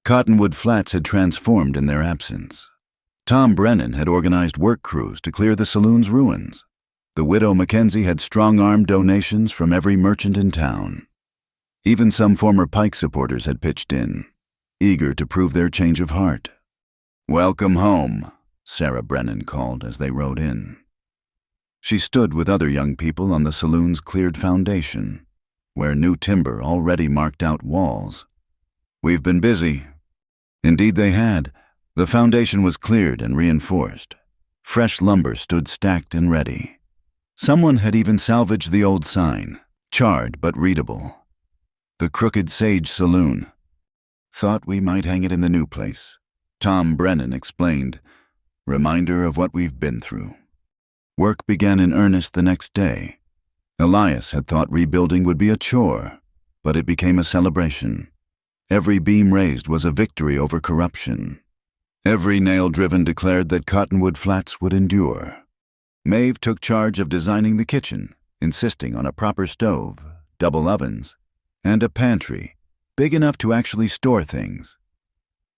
Cottonwood Flats had transformed in their absence. Tom Brennan had organized work crews to clear the saloon's ruins. The widow Mackenzie had strong-armed donations from every merchant in town. Even some former Pike supporters had pitched in, eager to prove their change of heart. "Welcome home," Sarah Brennan called as they rode in. She stood with other young people on the saloon's cleared foundation, where new timber already marked out walls. "We've been busy." Indeed they had. The foundation was cleared and reinforced. Fresh lumber stood stacked and ready. Someone had even salvaged the old sign, charred but readable. "The Crooked Sage Saloon." "Thought we might hang it in the new place," Tom Brennan explained. "Reminder of what we've been through." Work began in earnest the next day. Elias had thought rebuilding would be a chore, but it became a celebration. Every beam raised was a victory over corruption. Every nail driven declared that Cottonwood Flats would endure. Maeve took charge of designing the kitchen, insisting on a proper stove, double ovens, and a pantry, big enough to actually store things.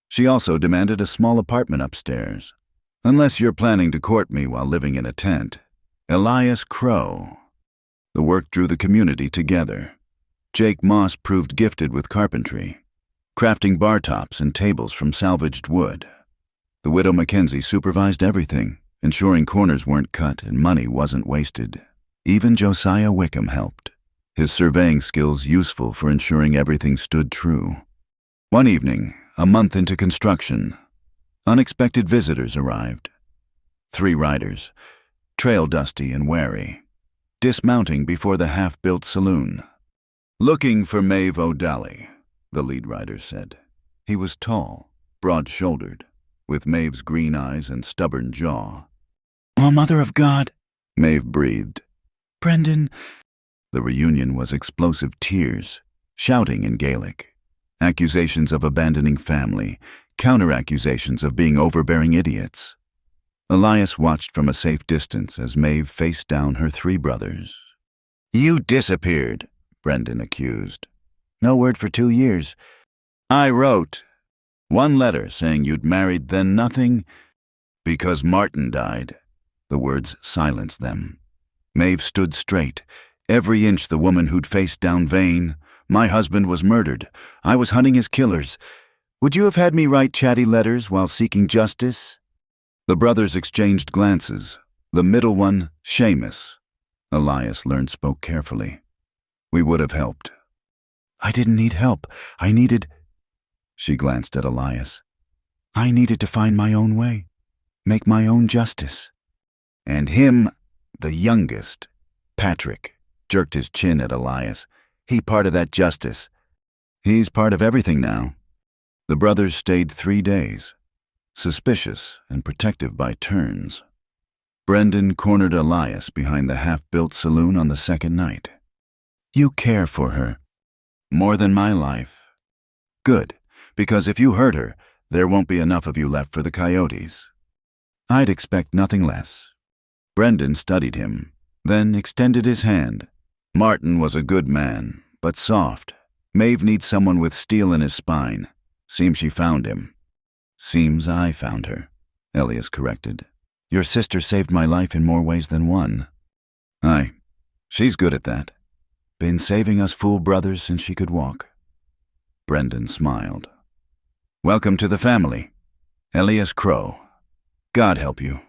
She also demanded a small apartment upstairs. "Unless you're planning to court me while living in a tent." Elias Crow. The work drew the community together. Jake Moss proved gifted with carpentry, crafting bar tops and tables from salvaged wood. The widow Mackenzie supervised everything, ensuring corners weren't cut and money wasn't wasted. Even Josiah Wickham helped, his surveying skills useful for ensuring everything stood true. One evening, a month into construction, unexpected visitors arrived. 3 riders, trail dusty and wary, dismounting before the half-built saloon. "Looking for Maeve O'Dally," the lead rider said. He was tall, broad-shouldered, with Maeve's green eyes and stubborn jaw. "Oh, Mother of God," Maeve breathed. "Brendan." The reunion was explosive tears, shouting in Gaelic, accusations of abandoning family, counter-accusations of being overbearing idiots. Elias watched from a safe distance as Maeve faced down her 3 brothers. "You disappeared," Brendan accused. "No word for 2 years. I wrote 1 letter saying you'd married, then nothing, because Martin died." The words silenced them. Maeve stood straight, every inch the woman who'd faced down vain. "My husband was murdered. I was hunting his killers. Would you have had me write chatty letters while seeking justice?" The brothers exchanged glances. The middle one, Seamus, Elias learned, spoke carefully. "We would have helped." "I didn't need help. I needed—" She glanced at Elias. "I needed to find my own way, make my own justice." "And him, the youngest, Patrick," jerked his chin at Elias. "He part of that justice." "He's part of everything now." The brothers stayed 3 days, suspicious and protective by turns. Brendan cornered Elias behind the half-built saloon on the second night. "You care for her." "More than my life." "Good, because if you hurt her, there won't be enough of you left for the coyotes." "I'd expect nothing less." Brendan studied him, then extended his hand. "Martin was a good man, but soft. Maeve needs someone with steel in his spine. Seems she found him." "Seems I found her," Elias corrected. "Your sister saved my life in more ways than one." "Aye, she's good at that. Been saving us fool brothers since she could walk. Brendan smiled. Welcome to the family. Elias Crow. God help you.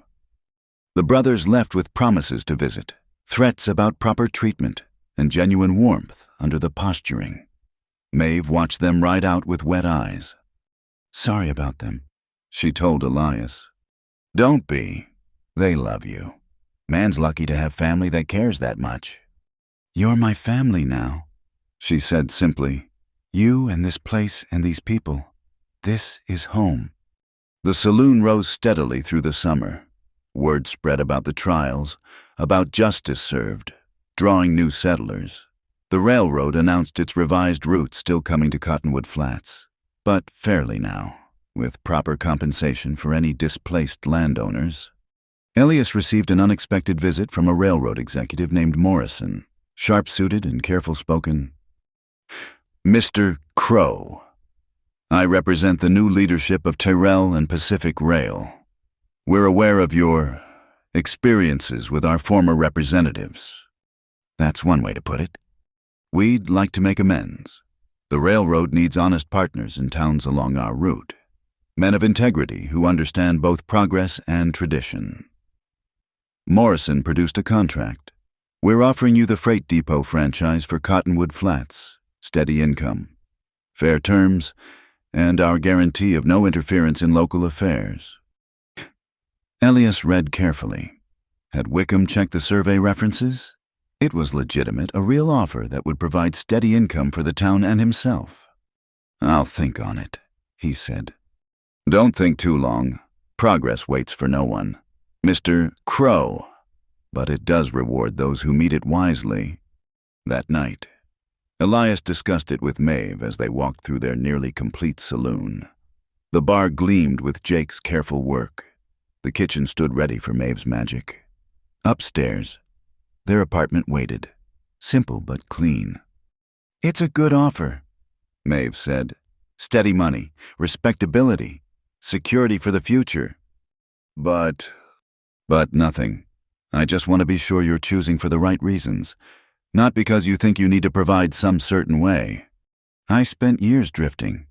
The brothers left with promises to visit, threats about proper treatment, and genuine warmth under the posturing. Maeve watched them ride out with wet eyes. Sorry about them, she told Elias. Don't be. They love you. Man's lucky to have family that cares that much. You're my family now, she said simply. You and this place and these people. This is home. The saloon rose steadily through the summer. Word spread about the trials, about justice served, drawing new settlers. The railroad announced its revised route still coming to Cottonwood Flats, but fairly now, with proper compensation for any displaced landowners. Elias received an unexpected visit from a railroad executive named Morrison, sharp-suited and careful-spoken. Mr. Crow, I represent the new leadership of Tyrrell and Pacific Rail. We're aware of your experiences with our former representatives. That's one way to put it. We'd like to make amends. The railroad needs honest partners in towns along our route, men of integrity who understand both progress and tradition. Morrison produced a contract. We're offering you the freight depot franchise for Cottonwood Flats, steady income, fair terms, and our guarantee of no interference in local affairs. Elias read carefully. Had Wickham checked the survey references? It was legitimate, a real offer that would provide steady income for the town and himself. I'll think on it, he said. Don't think too long. Progress waits for no one. Mr. Crow. But it does reward those who meet it wisely. That night, Elias discussed it with Maeve as they walked through their nearly complete saloon. The bar gleamed with Jake's careful work. The kitchen stood ready for Maeve's magic. Upstairs, their apartment waited, simple but clean. It's a good offer, Maeve said. Steady money, respectability, security for the future. But nothing. I just want to be sure you're choosing for the right reasons, not because you think you need to provide some certain way. I spent years drifting,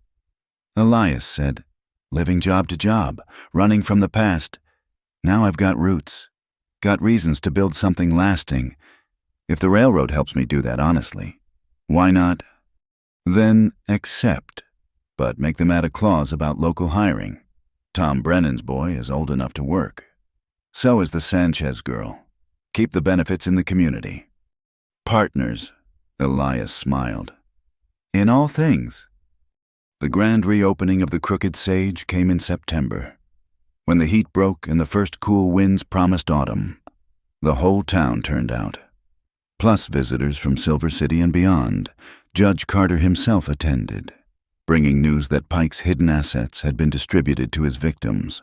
Elias said, living job to job, running from the past. Now I've got roots, got reasons to build something lasting. If the railroad helps me do that honestly, why not? Then accept, but make them add a clause about local hiring. Tom Brennan's boy is old enough to work. So is the Sanchez girl. Keep the benefits in the community. Partners, Elias smiled. In all things. The grand reopening of the Crooked Sage came in September. When the heat broke and the first cool winds promised autumn, the whole town turned out. Plus visitors from Silver City and beyond. Judge Carter himself attended, bringing news that Pike's hidden assets had been distributed to his victims.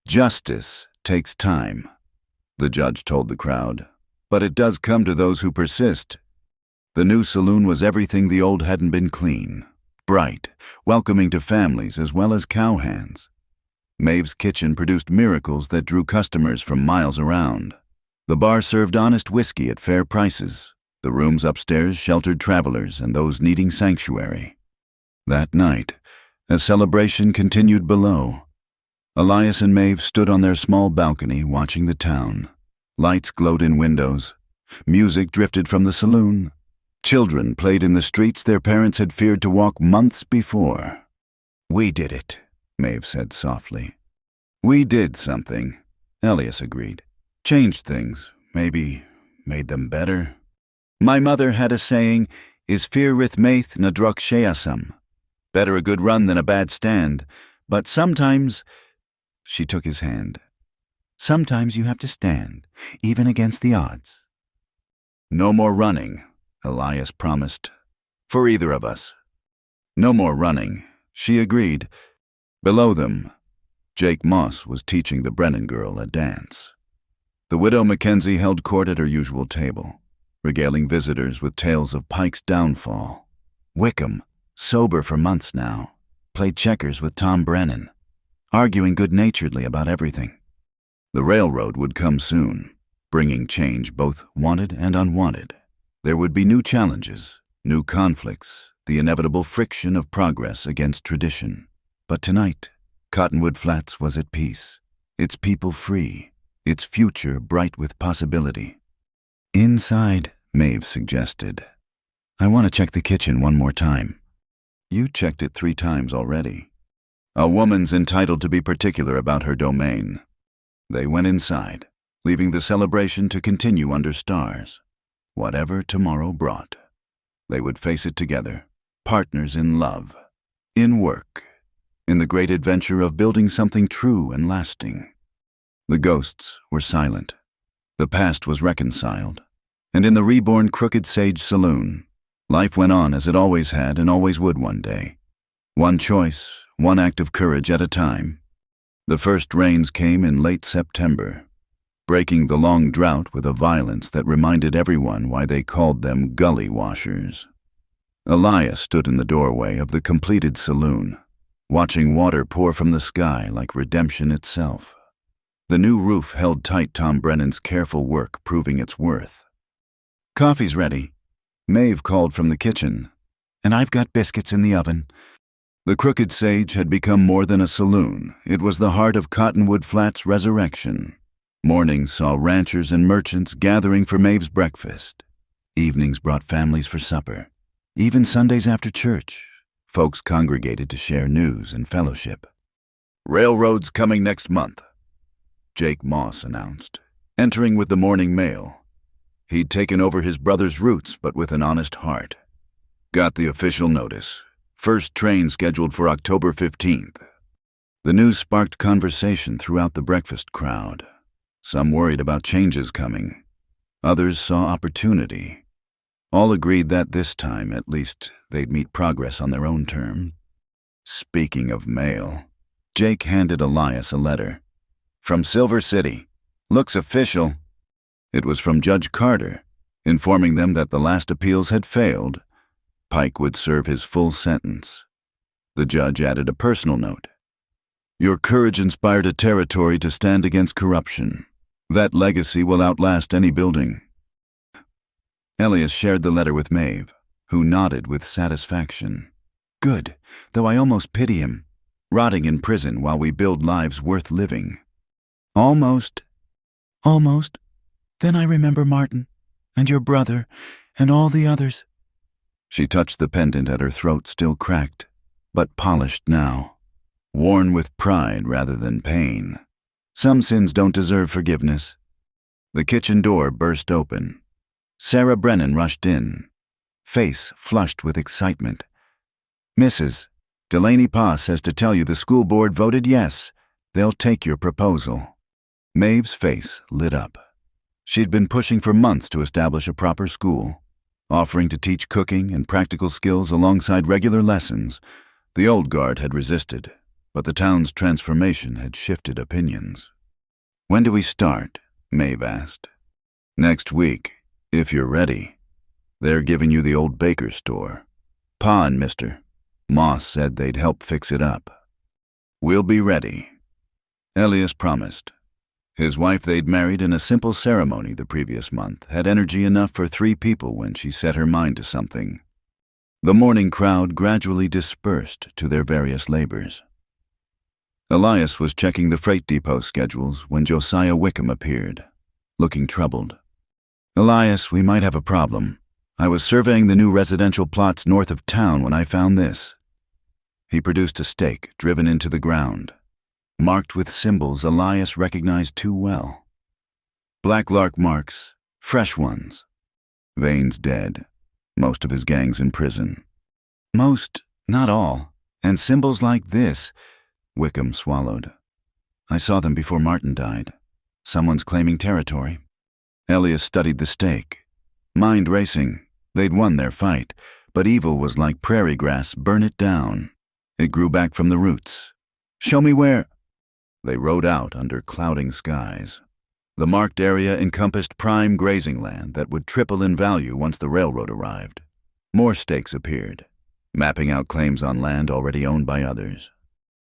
Justice takes time, the judge told the crowd, but it does come to those who persist. The new saloon was everything the old hadn't been: clean, bright, welcoming to families as well as cowhands. Maeve's kitchen produced miracles that drew customers from miles around. The bar served honest whiskey at fair prices. The rooms upstairs sheltered travelers and those needing sanctuary. That night, as celebration continued below, Elias and Maeve stood on their small balcony watching the town. Lights glowed in windows. Music drifted from the saloon. Children played in the streets their parents had feared to walk months before. We did it, Maeve said softly. We did something, Elias agreed. Changed things, maybe made them better. My mother had a saying, is fearith maith na druk sheasam. Better a good run than a bad stand, but sometimes... She took his hand. Sometimes you have to stand, even against the odds. No more running, Elias promised. For either of us. No more running, she agreed. Below them, Jake Moss was teaching the Brennan girl a dance. The widow Mackenzie held court at her usual table, regaling visitors with tales of Pike's downfall. Wickham, sober for months now, played checkers with Tom Brennan, arguing good-naturedly about everything. The railroad would come soon, bringing change both wanted and unwanted. There would be new challenges, new conflicts, the inevitable friction of progress against tradition. But tonight, Cottonwood Flats was at peace, its people free, its future bright with possibility. Inside, Maeve suggested. I want to check the kitchen one more time. You checked it 3 times already. A woman's entitled to be particular about her domain. They went inside, leaving the celebration to continue under stars. Whatever tomorrow brought, they would face it together, partners in love, in work, in the great adventure of building something true and lasting. The ghosts were silent. The past was reconciled. And in the reborn Crooked Sage Saloon, life went on as it always had and always would one day. One choice, one act of courage at a time. The first rains came in late September, breaking the long drought with a violence that reminded everyone why they called them gully washers. Elias stood in the doorway of the completed saloon, watching water pour from the sky like redemption itself. The new roof held tight Tom Brennan's careful work, proving its worth. Coffee's ready, Maeve called from the kitchen, and I've got biscuits in the oven. The Crooked Sage had become more than a saloon. It was the heart of Cottonwood Flats' resurrection. Mornings saw ranchers and merchants gathering for Maeve's breakfast. Evenings brought families for supper. Even Sundays after church, folks congregated to share news and fellowship. "Railroad's coming next month," Jake Moss announced, entering with the morning mail. He'd taken over his brother's roots, but with an honest heart. Got the official notice. First train scheduled for October 15th. The news sparked conversation throughout the breakfast crowd. Some worried about changes coming. Others saw opportunity. All agreed that this time, at least, they'd meet progress on their own terms. Speaking of mail, Jake handed Elias a letter. "From Silver City. Looks official." It was from Judge Carter, informing them that the last appeals had failed. Pike would serve his full sentence. The judge added a personal note. "Your courage inspired a territory to stand against corruption. That legacy will outlast any building." Elias shared the letter with Maeve, who nodded with satisfaction. "Good, though I almost pity him, rotting in prison while we build lives worth living." Almost. Then I remember Martin, and your brother, and all the others. She touched the pendant at her throat, still cracked, but polished now, worn with pride rather than pain. Some sins don't deserve forgiveness. The kitchen door burst open. Sarah Brennan rushed in, face flushed with excitement. "Mrs. Delaney Pa says to tell you the school board voted yes. They'll take your proposal." Maeve's face lit up. She'd been pushing for months to establish a proper school, offering to teach cooking and practical skills alongside regular lessons. The old guard had resisted, but the town's transformation had shifted opinions. "When do we start?" Maeve asked. "Next week, if you're ready. They're giving you the old baker store. Pa and Mr. Moss said they'd help fix it up." "We'll be ready," Elias promised. His wife they'd married in a simple ceremony the previous month had energy enough for 3 people when she set her mind to something. The morning crowd gradually dispersed to their various labors. Elias was checking the freight depot schedules when Josiah Wickham appeared, looking troubled. "Elias, we might have a problem. I was surveying the new residential plots north of town when I found this." He produced a stake driven into the ground, marked with symbols Elias recognized too well. Blacklark marks, fresh ones. Vane's dead, most of his gang's in prison. "Most, not all, and symbols like this," Wickham swallowed. "I saw them before Martin died. Someone's claiming territory." Elias studied the stake. Mind racing. They'd won their fight, but evil was like prairie grass, burn it down. It grew back from the roots. "Show me where." They rode out under clouding skies. The marked area encompassed prime grazing land that would triple in value once the railroad arrived. More stakes appeared, mapping out claims on land already owned by others.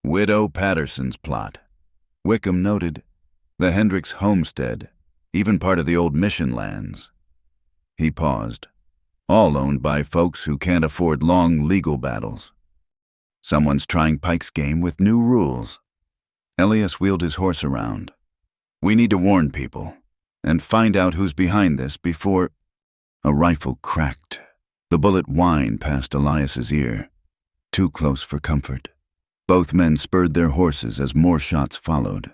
"Widow Patterson's plot," Wickham noted. "The Hendricks homestead, even part of the old mission lands." He paused, all owned by folks who can't afford long legal battles. Someone's trying Pike's game with new rules. Elias wheeled his horse around. We need to warn people and find out who's behind this before... A rifle cracked. The bullet whined past Elias's ear. Too close for comfort. Both men spurred their horses as more shots followed.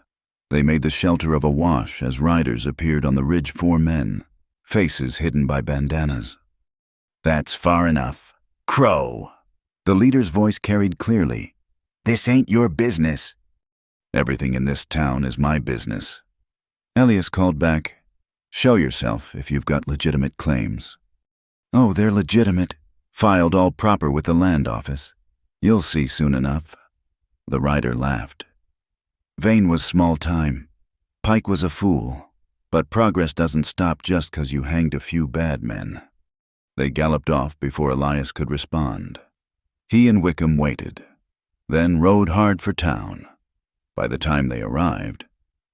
They made the shelter of a wash as riders appeared on the ridge. 4 men, faces hidden by bandanas. That's far enough. Crow! The leader's voice carried clearly. This ain't your business. Everything in this town is my business. Elias called back. Show yourself if you've got legitimate claims. Oh, they're legitimate. Filed all proper with the land office. You'll see soon enough. The rider laughed. Vane was small time. Pike was a fool. But progress doesn't stop just 'cause you hanged a few bad men. They galloped off before Elias could respond. He and Wickham waited, then rode hard for town. By the time they arrived,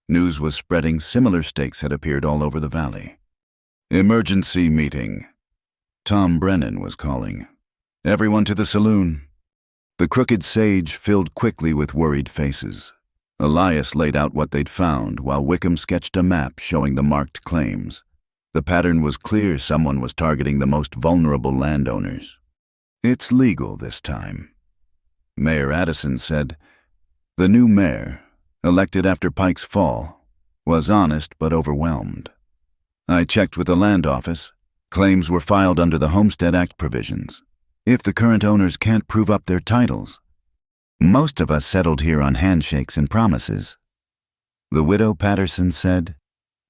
news was spreading. Similar stakes had appeared all over the valley. Emergency meeting. Tom Brennan was calling. Everyone to the saloon. The crooked sage filled quickly with worried faces. Elias laid out what they'd found while Wickham sketched a map showing the marked claims. The pattern was clear. Someone was targeting the most vulnerable landowners. It's legal this time. Mayor Addison said. The new mayor, elected after Pike's fall, was honest but overwhelmed. I checked with the land office. Claims were filed under the Homestead Act provisions. If the current owners can't prove up their titles, most of us settled here on handshakes and promises. The widow Patterson said.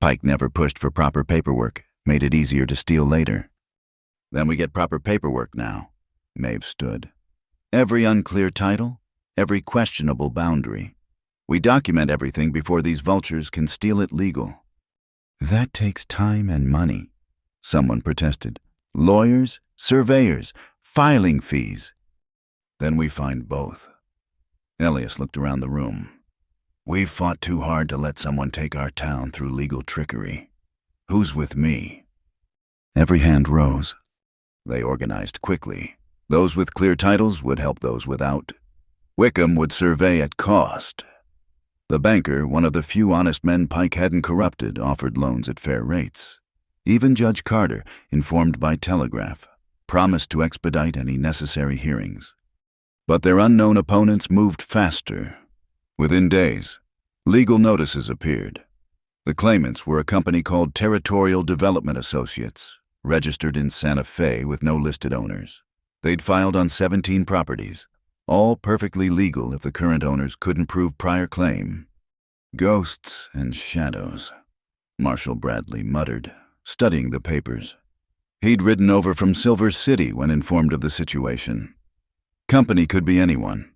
Pike never pushed for proper paperwork, made it easier to steal later. Then we get proper paperwork now. Maeve stood. Every unclear title, every questionable boundary. We document everything before these vultures can steal it legal. That takes time and money, someone protested. Lawyers, surveyors, filing fees. Then we find both. Elias looked around the room. We've fought too hard to let someone take our town through legal trickery. Who's with me? Every hand rose. They organized quickly. Those with clear titles would help those without. Wickham would survey at cost. The banker, one of the few honest men Pike hadn't corrupted, offered loans at fair rates. Even Judge Carter, informed by telegraph, promised to expedite any necessary hearings. But their unknown opponents moved faster. Within days, legal notices appeared. The claimants were a company called Territorial Development Associates, registered in Santa Fe with no listed owners. They'd filed on 17 properties, all perfectly legal if the current owners couldn't prove prior claim. Ghosts and shadows, Marshal Bradley muttered, studying the papers. He'd ridden over from Silver City when informed of the situation. Company could be anyone.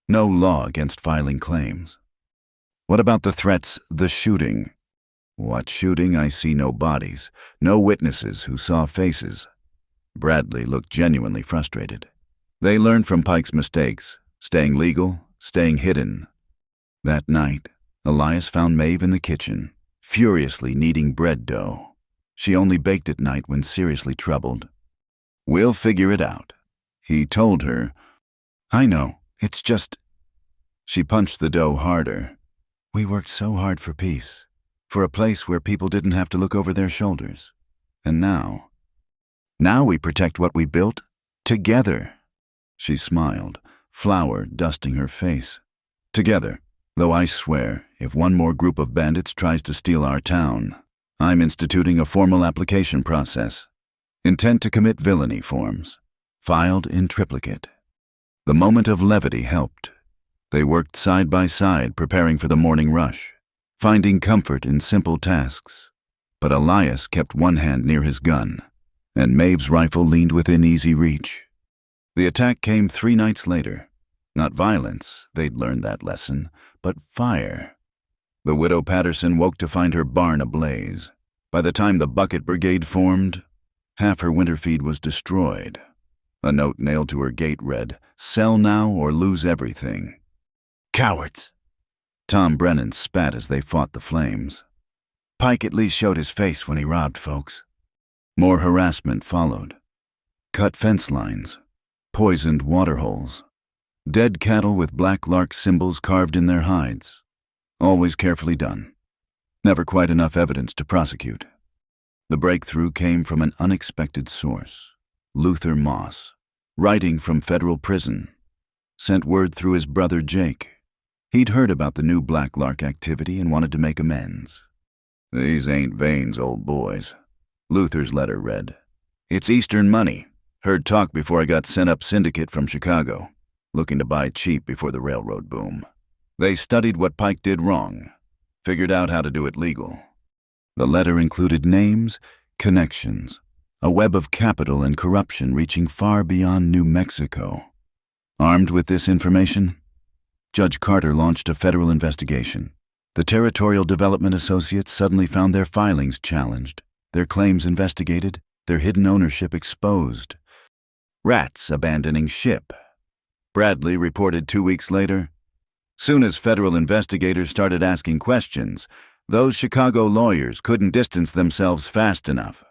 No law against filing claims. What about the threats, the shooting? What shooting? I see no bodies, no witnesses who saw faces. Bradley looked genuinely frustrated. They learned from Pike's mistakes, staying legal, staying hidden. That night, Elias found Maeve in the kitchen, furiously kneading bread dough. She only baked at night when seriously troubled. We'll figure it out, he told her. I know, it's just... She punched the dough harder. We worked so hard for peace, for a place where people didn't have to look over their shoulders. And now we protect what we built together. She smiled, flour dusting her face. Together, though I swear, if one more group of bandits tries to steal our town, I'm instituting a formal application process. Intent to commit villainy forms, filed in triplicate. The moment of levity helped. They worked side by side, preparing for the morning rush, finding comfort in simple tasks. But Elias kept one hand near his gun, and Maeve's rifle leaned within easy reach. The attack came 3 nights later. Not violence, they'd learned that lesson, but fire. The widow Patterson woke to find her barn ablaze. By the time the bucket brigade formed, half her winter feed was destroyed. A note nailed to her gate read, "Sell now or lose everything." Cowards! Tom Brennan spat as they fought the flames. Pike at least showed his face when he robbed folks. More harassment followed. cut fence lines, poisoned water holes, dead cattle with black lark symbols carved in their hides. Always carefully done. Never quite enough evidence to prosecute. The breakthrough came from an unexpected source. Luther Moss, writing from federal prison, sent word through his brother Jake. He'd heard about the new black lark activity and wanted to make amends. "These ain't Vane's old boys," Luther's letter read. "It's Eastern money. Heard talk before I got sent up syndicate from Chicago, looking to buy cheap before the railroad boom. They studied what Pike did wrong, figured out how to do it legal." The letter included names, connections, a web of capital and corruption reaching far beyond New Mexico. Armed with this information, Judge Carter launched a federal investigation. The Territorial Development Associates suddenly found their filings challenged, their claims investigated, their hidden ownership exposed. Rats abandoning ship. Bradley reported 2 weeks later. Soon as federal investigators started asking questions, those Chicago lawyers couldn't distance themselves fast enough.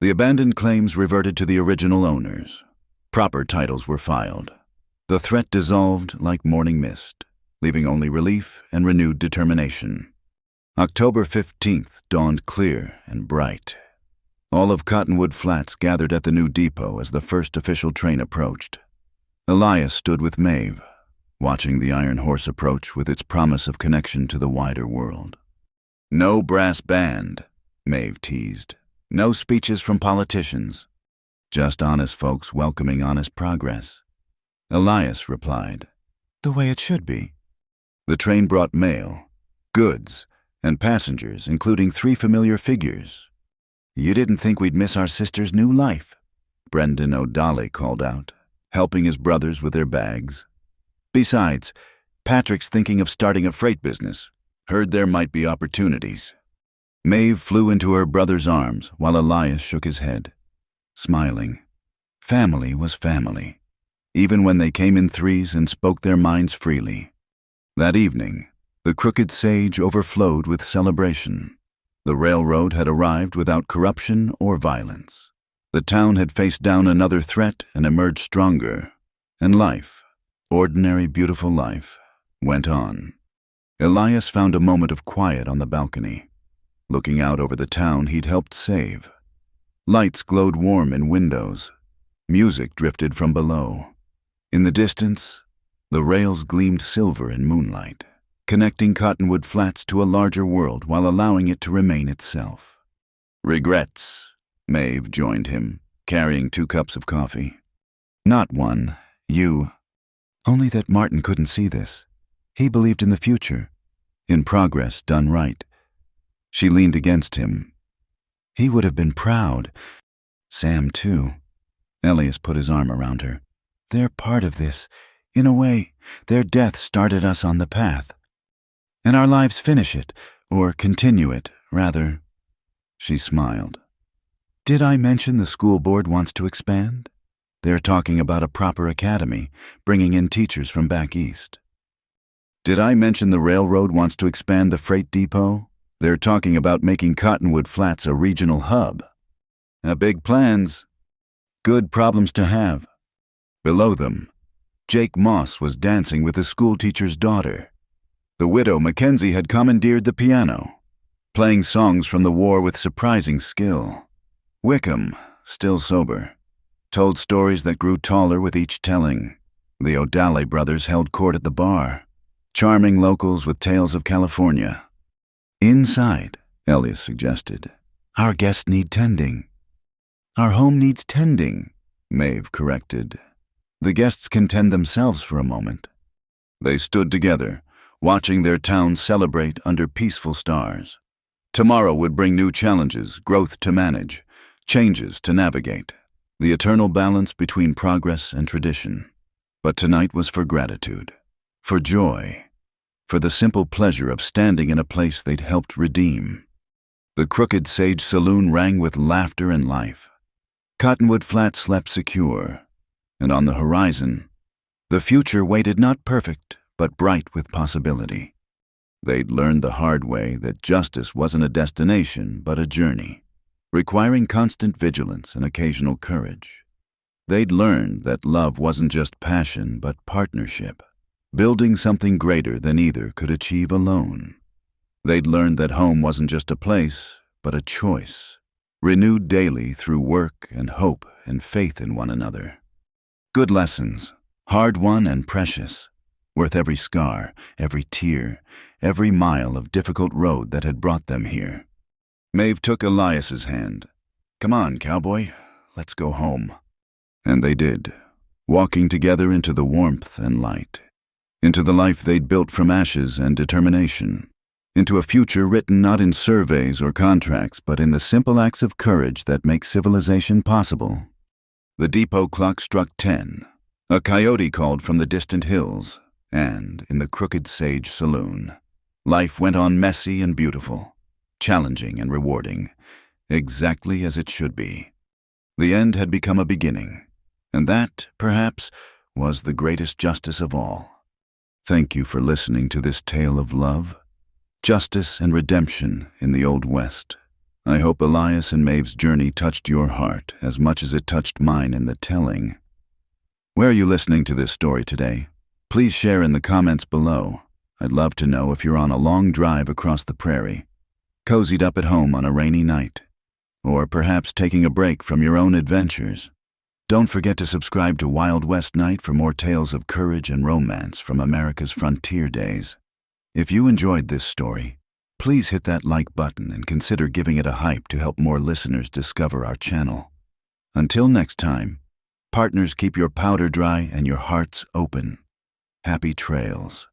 The abandoned claims reverted to the original owners. Proper titles were filed. The threat dissolved like morning mist, leaving only relief and renewed determination. October 15th dawned clear and bright. All of Cottonwood Flats gathered at the new depot as the first official train approached. Elias stood with Maeve, watching the Iron Horse approach with its promise of connection to the wider world. "No brass band," Maeve teased. "No speeches from politicians. Just honest folks welcoming honest progress." Elias replied, "The way it should be." The train brought mail, goods, and passengers, including 3 familiar figures. "You didn't think we'd miss our sister's new life," Brendan O'Dalley called out, helping his brothers with their bags. "Besides, Patrick's thinking of starting a freight business. Heard there might be opportunities." Maeve flew into her brother's arms while Elias shook his head, smiling. Family was family, even when they came in threes and spoke their minds freely. That evening, the Crooked Sage overflowed with celebration. The railroad had arrived without corruption or violence. The town had faced down another threat and emerged stronger. And life, ordinary beautiful life, went on. Elias found a moment of quiet on the balcony, looking out over the town he'd helped save. Lights glowed warm in windows. Music drifted from below. In the distance, the rails gleamed silver in moonlight, connecting Cottonwood Flats to a larger world while allowing it to remain itself. "Regrets," Maeve joined him, carrying 2 cups of coffee. "Not one. You. Only that Martin couldn't see this. He believed in the future, in progress done right." She leaned against him. "He would have been proud. Sam, too." Elias put his arm around her. "They're part of this. In a way, their death started us on the path. And our lives finish it, or continue it, rather." She smiled. "Did I mention the school board wants to expand? They're talking about a proper academy, bringing in teachers from back east." "Did I mention the railroad wants to expand the freight depot? They're talking about making Cottonwood Flats a regional hub. Big plans. Good problems to have." Below them, Jake Moss was dancing with a schoolteacher's daughter. The widow Mackenzie had commandeered the piano, playing songs from the war with surprising skill. Wickham, still sober, told stories that grew taller with each telling. The O'Dalley brothers held court at the bar, charming locals with tales of California. "Inside," Elias suggested. "Our guests need tending." "Our home needs tending," Maeve corrected. "The guests can tend themselves for a moment." They stood together, watching their town celebrate under peaceful stars. Tomorrow would bring new challenges, growth to manage, changes to navigate, the eternal balance between progress and tradition. But tonight was for gratitude, for joy, for the simple pleasure of standing in a place they'd helped redeem. The Crooked Sage Saloon rang with laughter and life. Cottonwood Flats slept secure, and on the horizon, the future waited not perfect, but bright with possibility. They'd learned the hard way that justice wasn't a destination, but a journey, requiring constant vigilance and occasional courage. They'd learned that love wasn't just passion, but partnership, building something greater than either could achieve alone. They'd learned that home wasn't just a place, but a choice, renewed daily through work and hope and faith in one another. Good lessons, hard-won and precious, worth every scar, every tear, every mile of difficult road that had brought them here. Maeve took Elias's hand. "Come on, cowboy, let's go home." And they did, walking together into the warmth and light, into the life they'd built from ashes and determination, into a future written not in surveys or contracts, but in the simple acts of courage that make civilization possible. The depot clock struck 10. A coyote called from the distant hills, and in the Crooked Sage Saloon, life went on messy and beautiful, challenging and rewarding, exactly as it should be. The end had become a beginning, and that, perhaps, was the greatest justice of all. Thank you for listening to this tale of love, justice, and redemption in the Old West. I hope Elias and Maeve's journey touched your heart as much as it touched mine in the telling. Where are you listening to this story today? Please share in the comments below. I'd love to know if you're on a long drive across the prairie, cozied up at home on a rainy night, or perhaps taking a break from your own adventures. Don't forget to subscribe to Wild West Night for more tales of courage and romance from America's frontier days. If you enjoyed this story, please hit that like button and consider giving it a hype to help more listeners discover our channel. Until next time, partners, keep your powder dry and your hearts open. Happy trails.